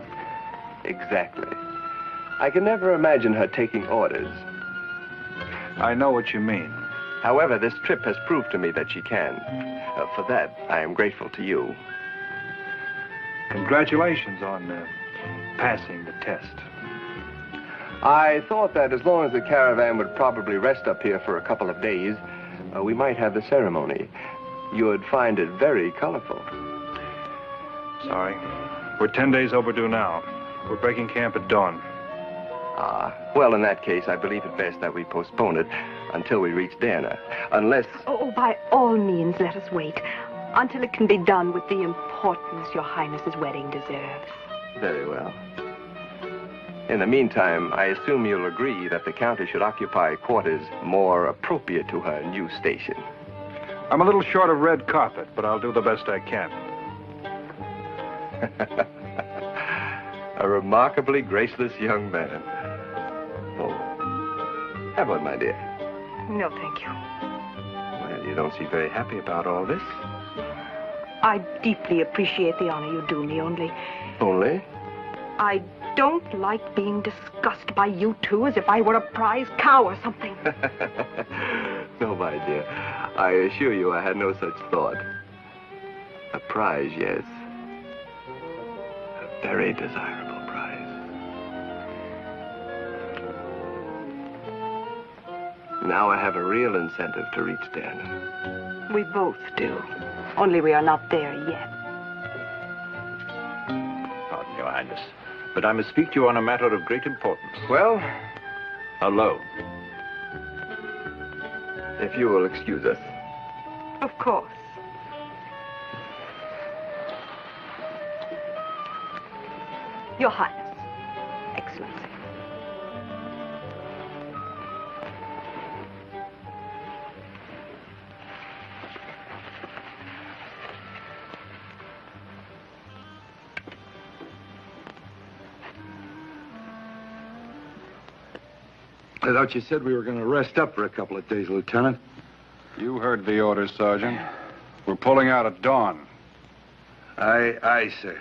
Exactly. I can never imagine her taking orders. I know what you mean. However, this trip has proved to me that she can. For that, I am grateful to you. Congratulations on passing the test. I thought that as long as the caravan would probably rest up here for a couple of days, we might have the ceremony. You would find it very colorful. Sorry. We're 10 days overdue now. We're breaking camp at dawn. Well, in that case, I believe it best that we postpone it until we reach Derna. Unless... Oh, by all means, let us wait until it can be done with the importance Your Highness's wedding deserves. Very well. In the meantime, I assume you'll agree that the Countess should occupy quarters more appropriate to her new station. I'm a little short of red carpet, but I'll do the best I can. A remarkably graceless young man. Oh. Have one, my dear. No, thank you. Well, you don't seem very happy about all this. I deeply appreciate the honor you do me, only... Only? I don't like being discussed by you two as if I were a prize cow or something. No, my dear. I assure you I had no such thought. A prize, yes. A very desirable prize. Now I have a real incentive to reach Derna. We both do. Only we are not there yet. Pardon, Your Highness, but I must speak to you on a matter of great importance. Well? Alone. If you will excuse us. Of course. Your Highness. Excellency. I thought you said we were going to rest up for a couple of days, Lieutenant. You heard the orders, Sergeant. We're pulling out at dawn. Aye, sir.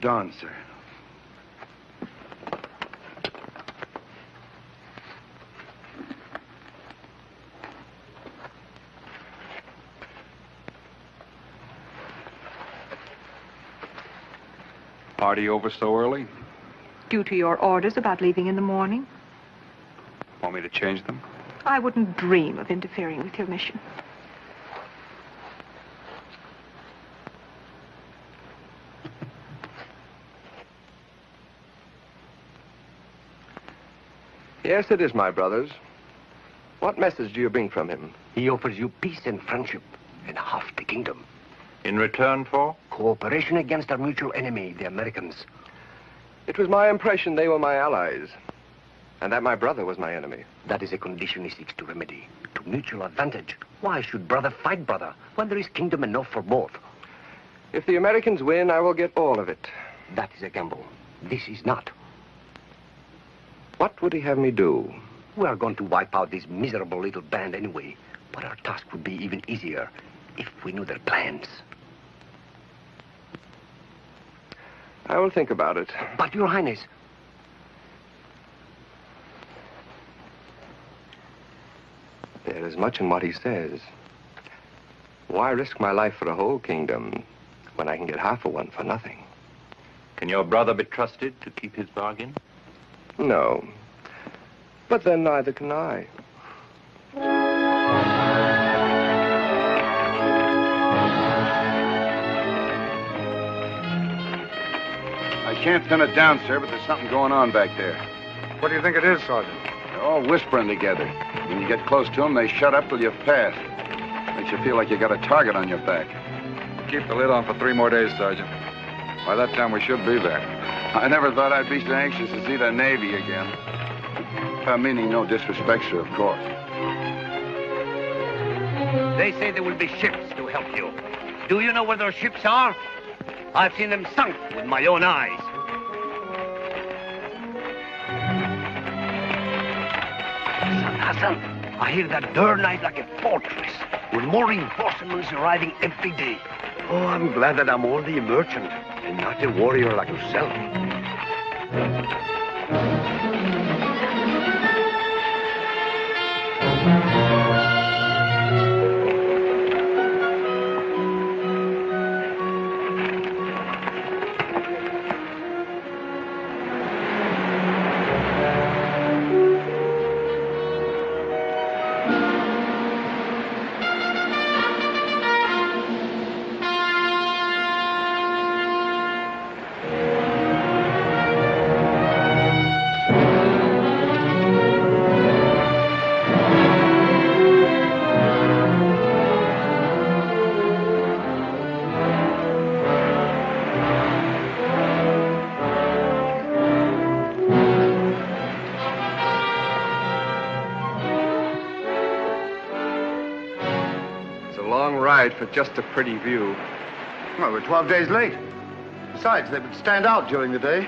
Dawn, sir. Party over so early? Due to your orders about leaving in the morning, Want me to change them? I wouldn't dream of interfering with your mission. Yes, it is, my brothers. What message do you bring from him? He offers you peace and friendship and half the kingdom. In return for? Cooperation against our mutual enemy, the Americans. It was my impression they were my allies, and that my brother was my enemy. That is a condition he seeks to remedy, to mutual advantage. Why should brother fight brother when there is kingdom enough for both? If the Americans win, I will get all of it. That is a gamble. This is not. What would he have me do? We are going to wipe out this miserable little band anyway, but our task would be even easier if we knew their plans. I will think about it. But, Your Highness... There is much in what he says. Why risk my life for a whole kingdom when I can get half of one for nothing? Can your brother be trusted to keep his bargain? No. But then neither can I. I can't pin it down, sir, but there's something going on back there. What do you think it is, Sergeant? They're all whispering together. When you get close to them, they shut up till you pass. Makes you feel like you got a target on your back. Keep the lid on for 3 more days, Sergeant. By that time, we should be there. I never thought I'd be so anxious to see the Navy again. Meaning no disrespect, sir, of course. They say there will be ships to help you. Do you know where those ships are? I've seen them sunk with my own eyes. Hassan, I hear that door night like a fortress, with more reinforcements arriving every day. Oh, I'm glad that I'm only a merchant and not a warrior like yourself. For just a pretty view. Well, we're 12 days late. Besides, they would stand out during the day.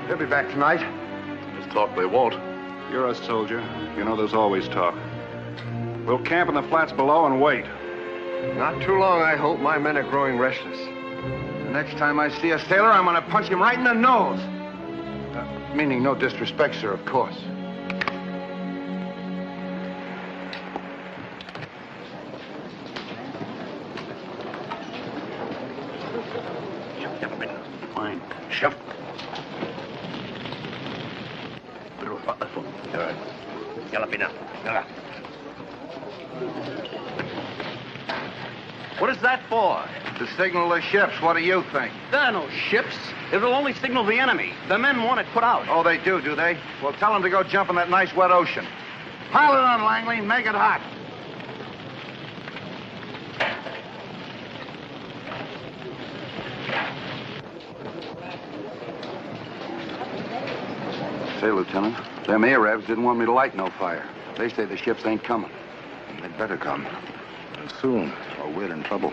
They'll be back tonight. Just talk they won't. You're a soldier. You know there's always talk. We'll camp in the flats below and wait. Not too long, I hope. My men are growing restless. The next time I see a sailor, I'm gonna punch him right in the nose. Meaning no disrespect, sir, of course. Fine. Chef. What is that for? To signal the ships. What do you think? There are no ships. It'll only signal the enemy. The men want it put out. Oh, they do they? Well, tell them to go jump in that nice wet ocean. Pile it on, Langley, and make it hot. Say, Lieutenant, them Arabs didn't want me to light no fire. They say the ships ain't coming. They'd better come. And soon, or we're in trouble.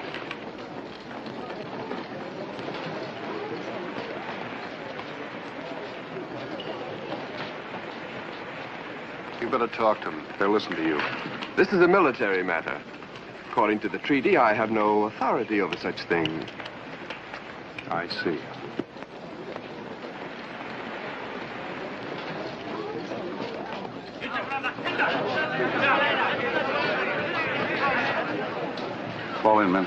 You better talk to them. They'll listen to you. This is a military matter. According to the treaty, I have no authority over such things. I see. Fall in, men.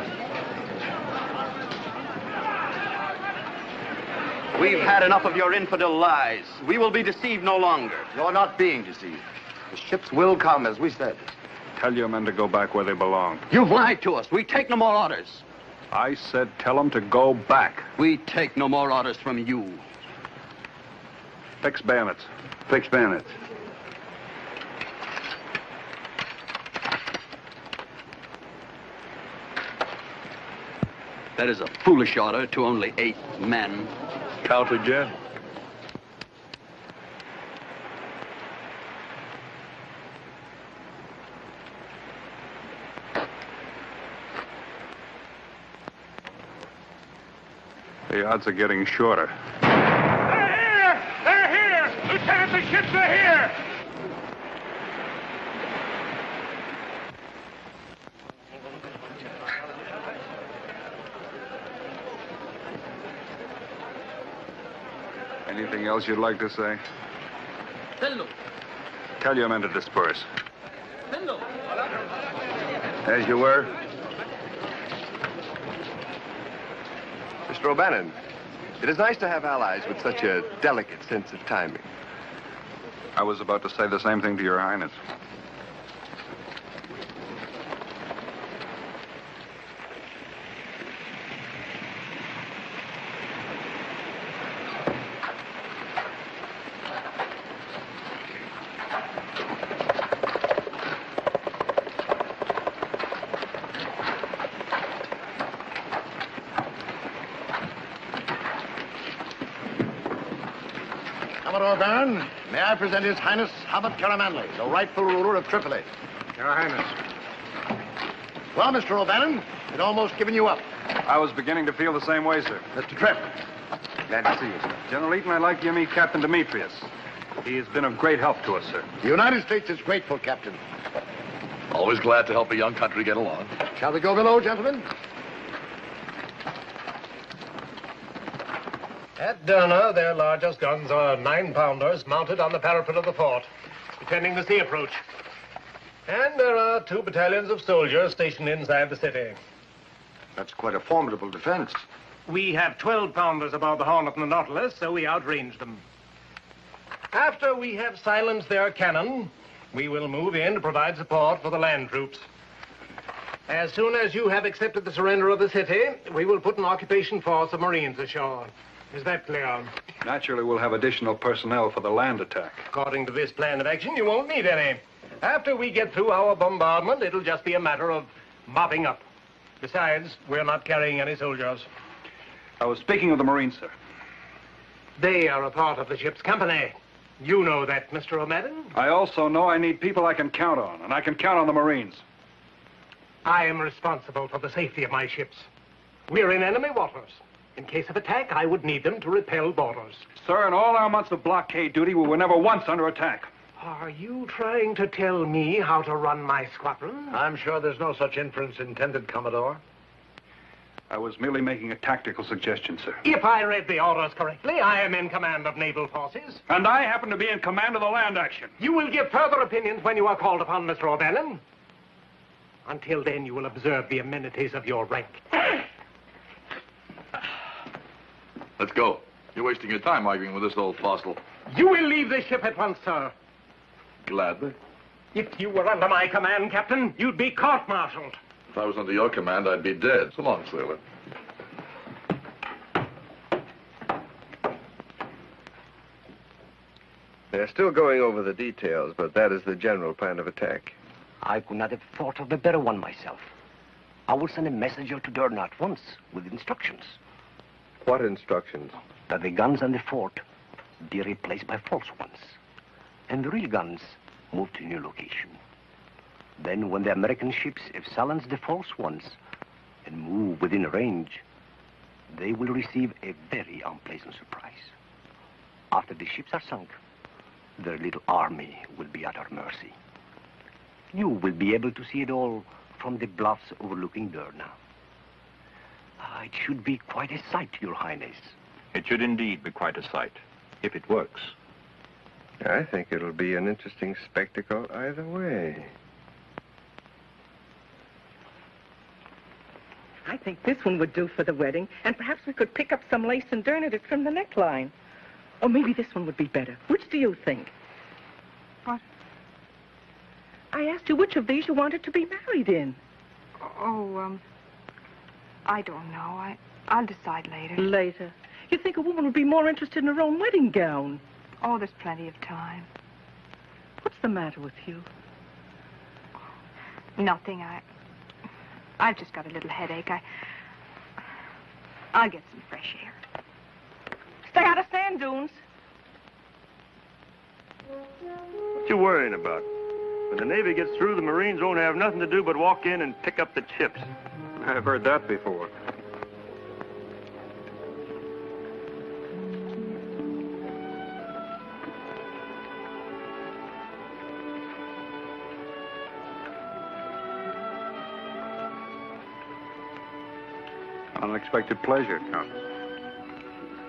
We've had enough of your infidel lies. We will be deceived no longer. You're not being deceived. The ships will come, as we said. Tell your men to go back where they belong. You've lied to us. We take no more orders. I said tell them to go back. We take no more orders from you. Fix bayonets. Fix bayonets. That is a foolish order to only 8 men. Count again. The odds are getting shorter. They're here! They're here! Lieutenant, the ships are here! Anything else you'd like to say? Hello. Tell your men to disperse. Hello. As you were. Mr. O'Bannon, it is nice to have allies with such a delicate sense of timing. I was about to say the same thing to Your Highness. Commodore Baron, may I present His Highness Hamid Karamanli, the rightful ruler of Tripoli. Your Highness. Well, Mr. O'Bannon, I'd almost given you up. I was beginning to feel the same way, sir. Mr. Tripp. Glad to see you, sir. General Eaton, I'd like you to meet Captain Demetrius. He has been of great help to us, sir. The United States is grateful, Captain. Always glad to help a young country get along. Shall we go below, gentlemen? At Derna, their largest guns are 9-pounders mounted on the parapet of the fort, defending the sea approach. And there are 2 battalions of soldiers stationed inside the city. That's quite a formidable defense. We have 12-pounders aboard the Hornet and the Nautilus, so we outrange them. After we have silenced their cannon, we will move in to provide support for the land troops. As soon as you have accepted the surrender of the city, we will put an occupation force of Marines ashore. Is that clear? Naturally, we'll have additional personnel for the land attack. According to this plan of action, you won't need any. After we get through our bombardment, it'll just be a matter of mopping up. Besides, we're not carrying any soldiers. I was speaking of the Marines, sir. They are a part of the ship's company. You know that, Mr. O'Madden. I also know I need people I can count on, and I can count on the Marines. I am responsible for the safety of my ships. We're in enemy waters. In case of attack, I would need them to repel boarders. Sir, in all our months of blockade duty, we were never once under attack. Are you trying to tell me how to run my squadron? I'm sure there's no such inference intended, Commodore. I was merely making a tactical suggestion, sir. If I read the orders correctly, I am in command of naval forces. And I happen to be in command of the land action. You will give further opinions when you are called upon, Mr. O'Bannon. Until then, you will observe the amenities of your rank. Let's go. You're wasting your time arguing with this old fossil. You will leave this ship at once, sir. Gladly. If you were under my command, Captain, you'd be court-martialed. If I was under your command, I'd be dead. So long, sailor. They're still going over the details, but that is the general plan of attack. I could not have thought of a better one myself. I will send a messenger to Derna at once with instructions. What instructions? That the guns on the fort be replaced by false ones, and the real guns move to a new location. Then, when the American ships have silenced the false ones and move within range, they will receive a very unpleasant surprise. After the ships are sunk, their little army will be at our mercy. You will be able to see it all from the bluffs overlooking Derna. It should be quite a sight, Your Highness. It should indeed be quite a sight, if it works. I think it'll be an interesting spectacle either way. I think this one would do for the wedding, and perhaps we could pick up some lace and turn it from the neckline. Or maybe this one would be better. Which do you think? What? I asked you which of these you wanted to be married in. Oh, I don't know. I'll decide later. Later? You think a woman would be more interested in her own wedding gown? Oh, there's plenty of time. What's the matter with you? Nothing. I've just got a little headache. I'll get some fresh air. Stay out of sand dunes. What you worrying about? When the Navy gets through, the Marines won't have nothing to do but walk in and pick up the chips. I've heard that before. Unexpected pleasure, Countess.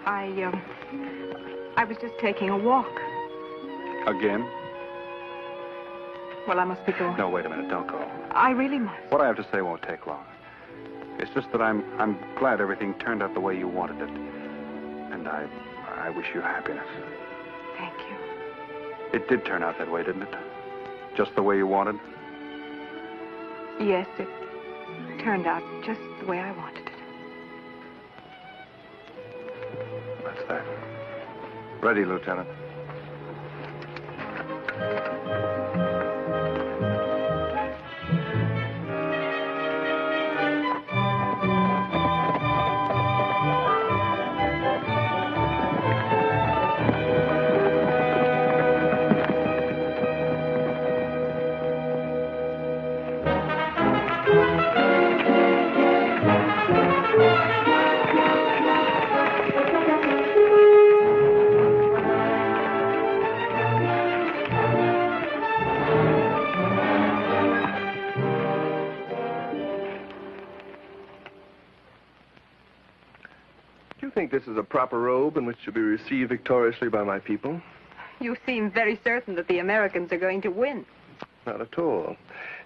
I was just taking a walk. Again? Well, I must be going. No, wait a minute. Don't go. I really must. What I have to say won't take long. It's just that I'm glad everything turned out the way you wanted it. And I wish you happiness. Thank you. It did turn out that way, didn't it? Just the way you wanted? Yes, it turned out just the way I wanted it. That's that. Ready, Lieutenant. think this is a proper robe in which to be received victoriously by my people? You seem very certain that the Americans are going to win. Not at all.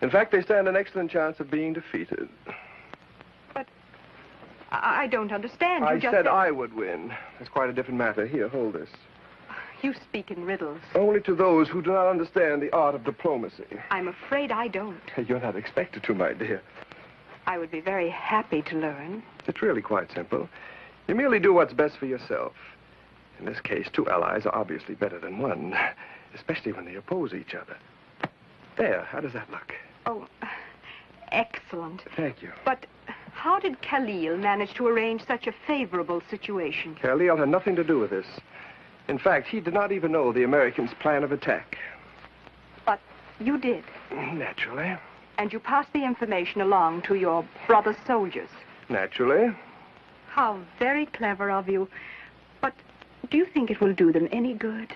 In fact, they stand an excellent chance of being defeated. But I don't understand. You I just said I would win. It's quite a different matter. Here, hold this. You speak in riddles. Only to those who do not understand the art of diplomacy. I'm afraid I don't. You're not expected to, my dear. I would be very happy to learn. It's really quite simple. You merely do what's best for yourself. In this case, two allies are obviously better than one, especially when they oppose each other. There, how does that look? Oh, excellent. Thank you. But how did Khalil manage to arrange such a favorable situation? Khalil had nothing to do with this. In fact, he did not even know the Americans' plan of attack. But you did. Naturally. And you passed the information along to your brother soldiers. Naturally. How very clever of you. But do you think it will do them any good?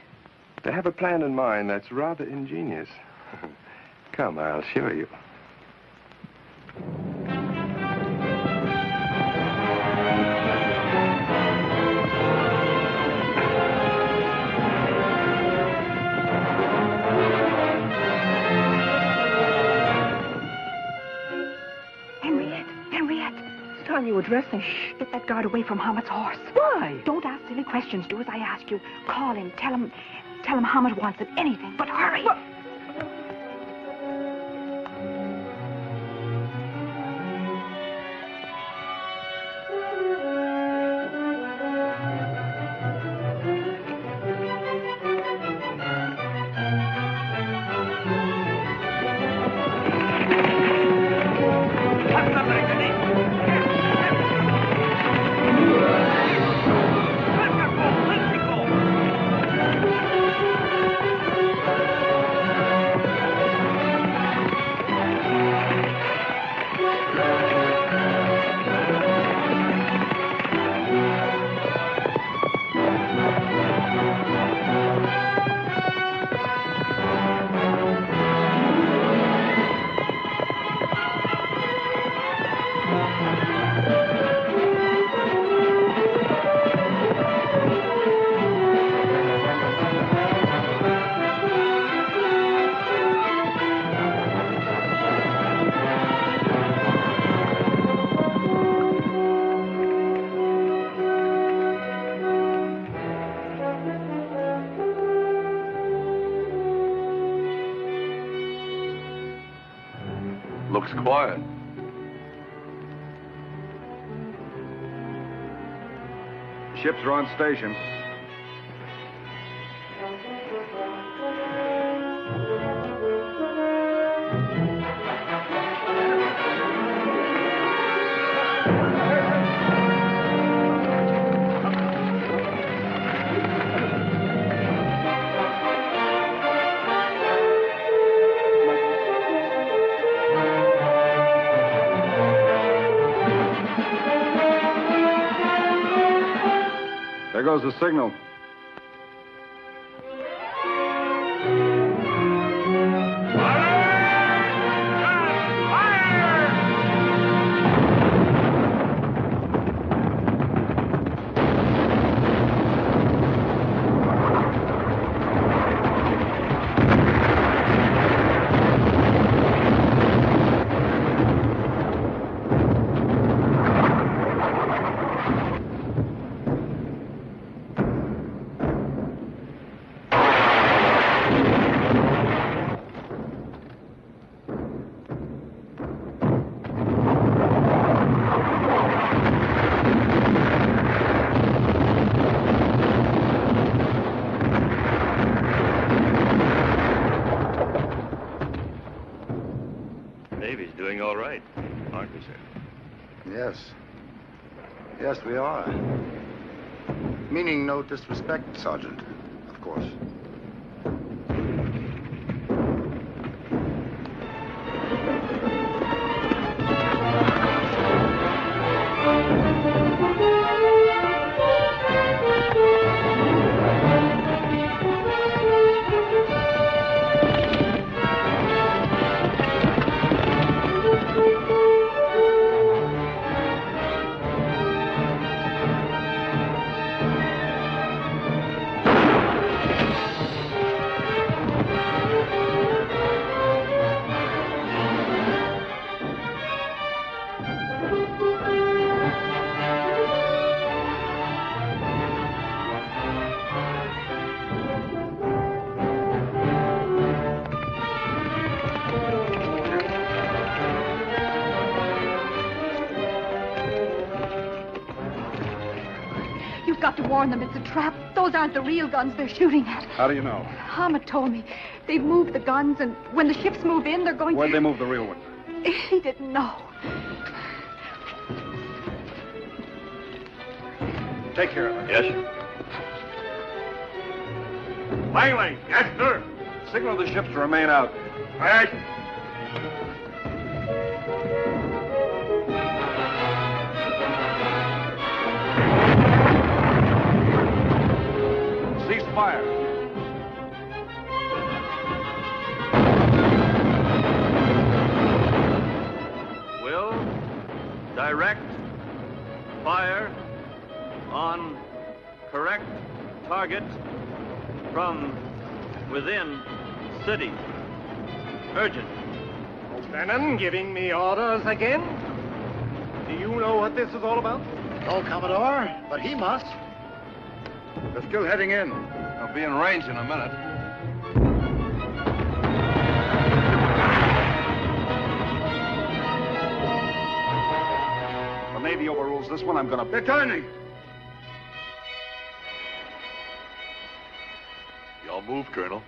They have a plan in mind that's rather ingenious. Come, I'll show you. While you were dressing, shh, get that guard away from Hamet's horse. Why? Don't ask silly questions. Do as I ask you. Call him. Tell him Hamet wants it. Anything. But hurry. What? Looks quiet. Ships are on station. There goes the signal. Navy's doing all right, aren't we, sir? Yes. Yes, we are. Meaning no disrespect, Sergeant, of course. I've got to warn them it's a trap. Those aren't the real guns they're shooting at. How do you know? Hamid told me. They've moved the guns, and when the ships move in, they're going Where'd to... they move the real one? He didn't know. Take care of her. Yes. Langley. Yes, sir. Signal the ships to remain out. All right. Cease fire. Will direct fire on correct target from within city. Urgent. O'Bannon giving me orders again? Do you know what this is all about? No, Commodore, but he must. They're still heading in. I'll be in range in a minute. The Navy overrules this one. I'm gonna... They're turning. Y'all move, Colonel.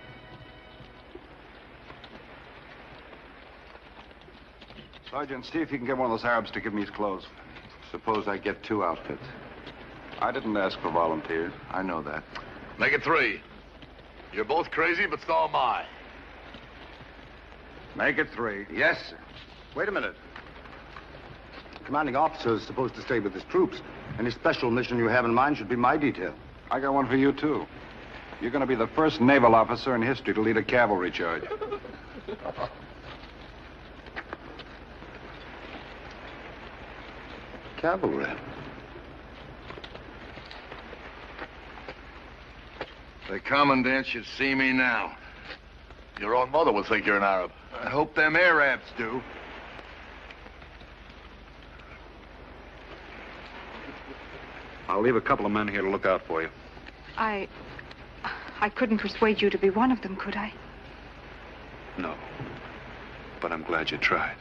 Sergeant, see if you can get one of those Arabs to give me his clothes. Suppose I get 2 outfits. I didn't ask for volunteers. I know that. Make it 3. You're both crazy, but so am I. Make it 3. Yes, sir. Wait a minute. The commanding officer is supposed to stay with his troops. Any special mission you have in mind should be my detail. I got one for you, too. You're going to be the first naval officer in history to lead a cavalry charge. Cavalry. The commandant should see me now. Your own mother will think you're an Arab. I hope them Arabs do. I'll leave a couple of men here to look out for you. I couldn't persuade you to be one of them, could I? No. But I'm glad you tried.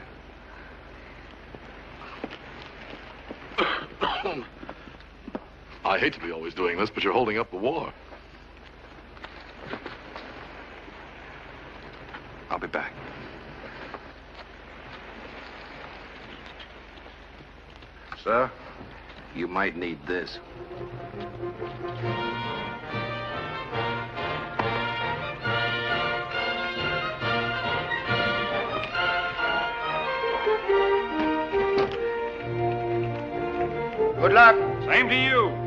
I hate to be always doing this, but you're holding up the war. I'll be back. Sir, you might need this. Good luck. Same to you.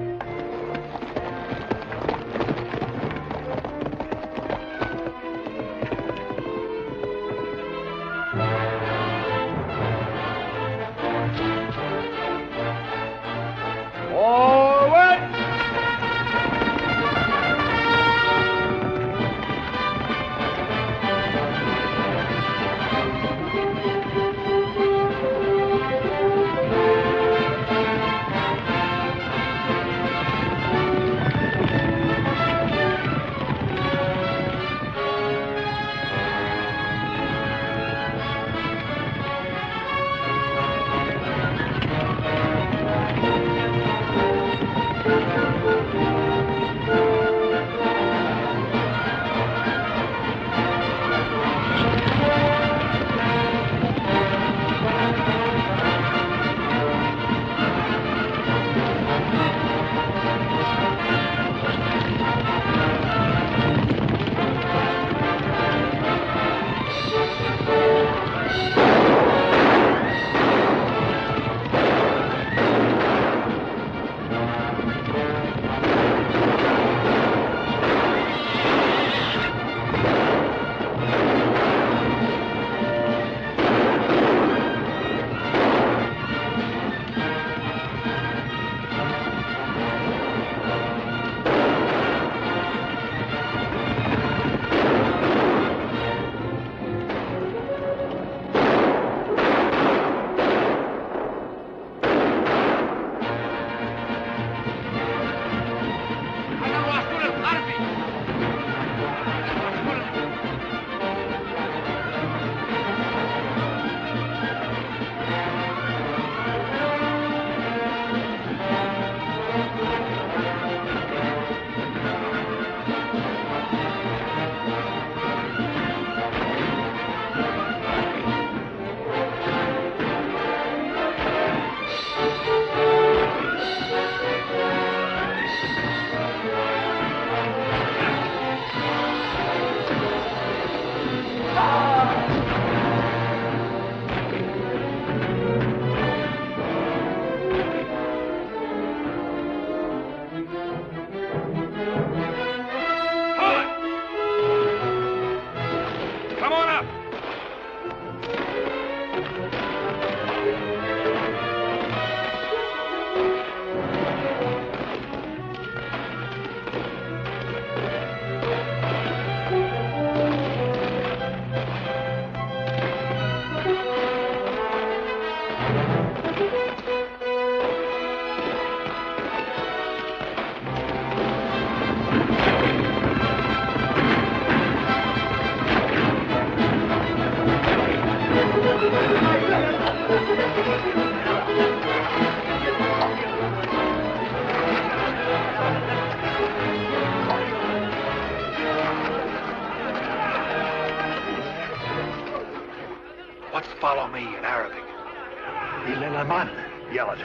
Il alemán. Yell it.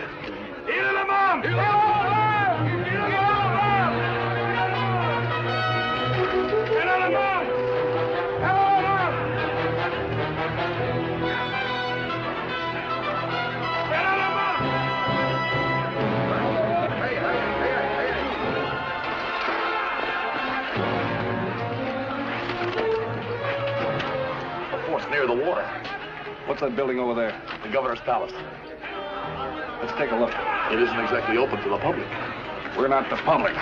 Il alemán! Il alemán! Il alemán! Near the water. What's that building over there? The governor's palace. Let's take a look. It isn't exactly open to the public. We're not the public.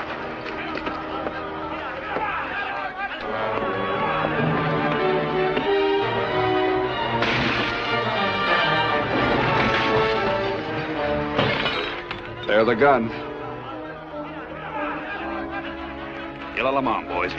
There are the guns. Il alemán, boys.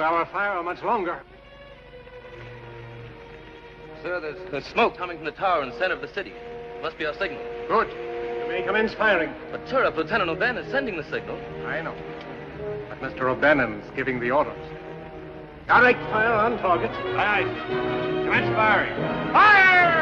Our fire much longer. Sir, there's smoke coming from the tower in the center of the city. Must be our signal. Good. You may commence firing. But, sir, if Lieutenant O'Bannon is sending the signal. I know. But Mr. O'Bannon's giving the orders. Direct fire on target. Aye, aye. Commence firing. Fire!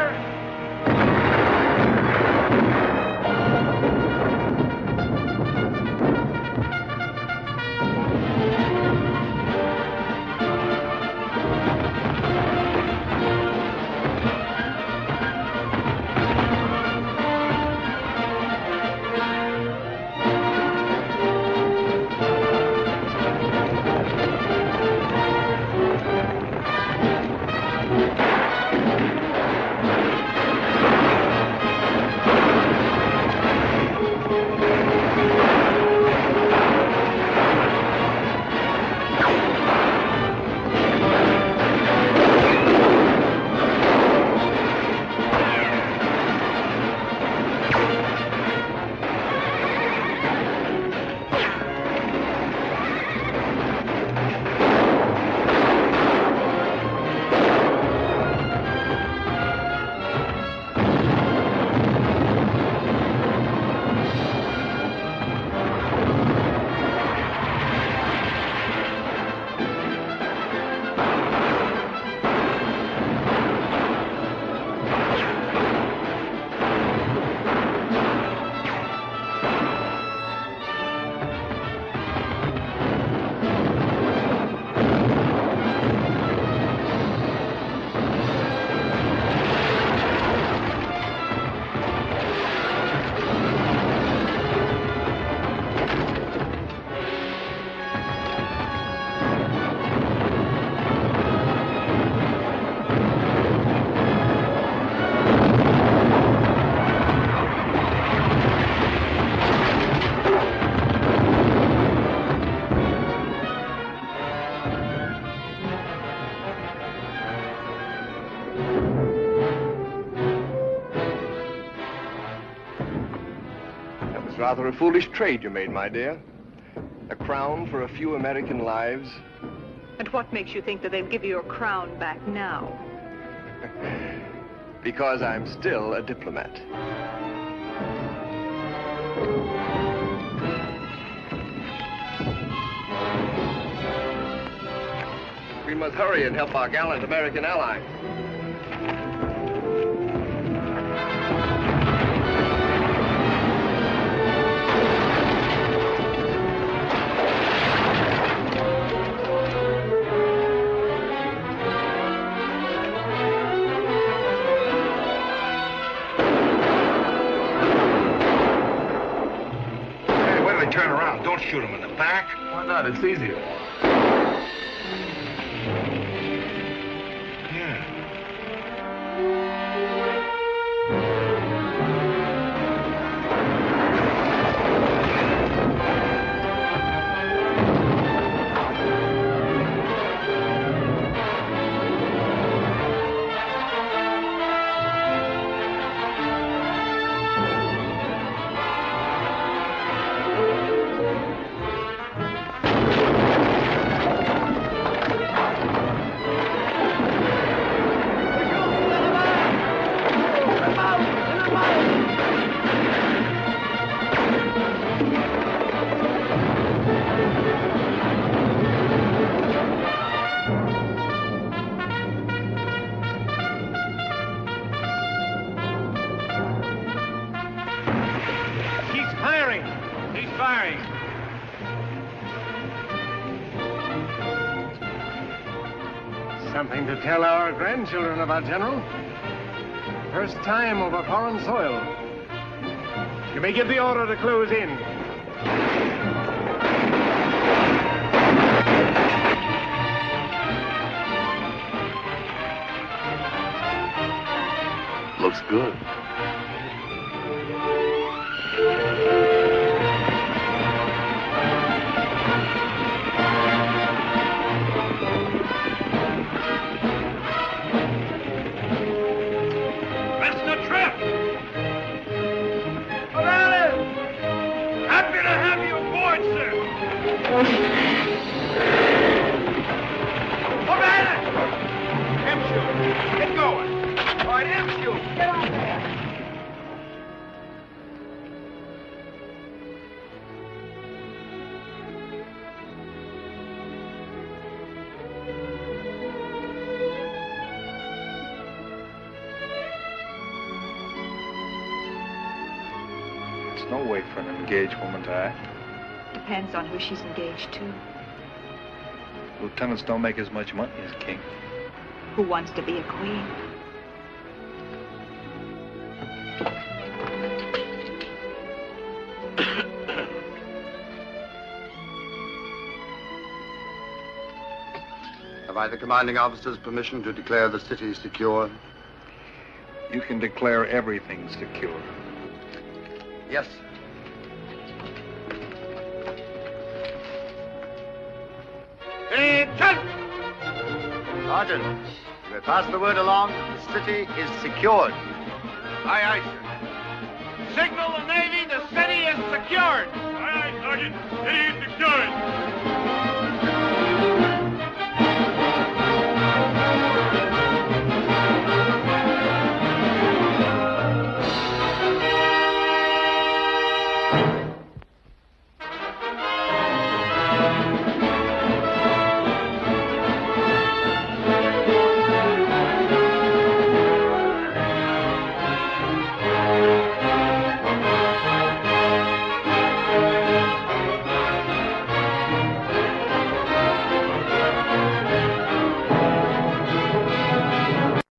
It's rather a foolish trade you made, my dear. A crown for a few American lives. And what makes you think that they'll give you your crown back now? Because I'm still a diplomat. We must hurry and help our gallant American ally. Hey, wait till they turn around. Don't shoot them in the back. Why not? It's easier. Something to tell our grandchildren about, General. First time over foreign soil. You may give the order to close in. Looks good. Get going. All right, MSU, get on there. It's no way for an engaged woman to act. Depends on who she's engaged to. Lieutenants don't make as much money as king. Who wants to be a queen? Have I the commanding officer's permission to declare the city secure? You can declare everything secure. Yes, sir. Sergeant, you may pass the word along that the city is secured. Aye, aye, sir. Signal the Navy, the city is secured. Aye, aye, Sergeant.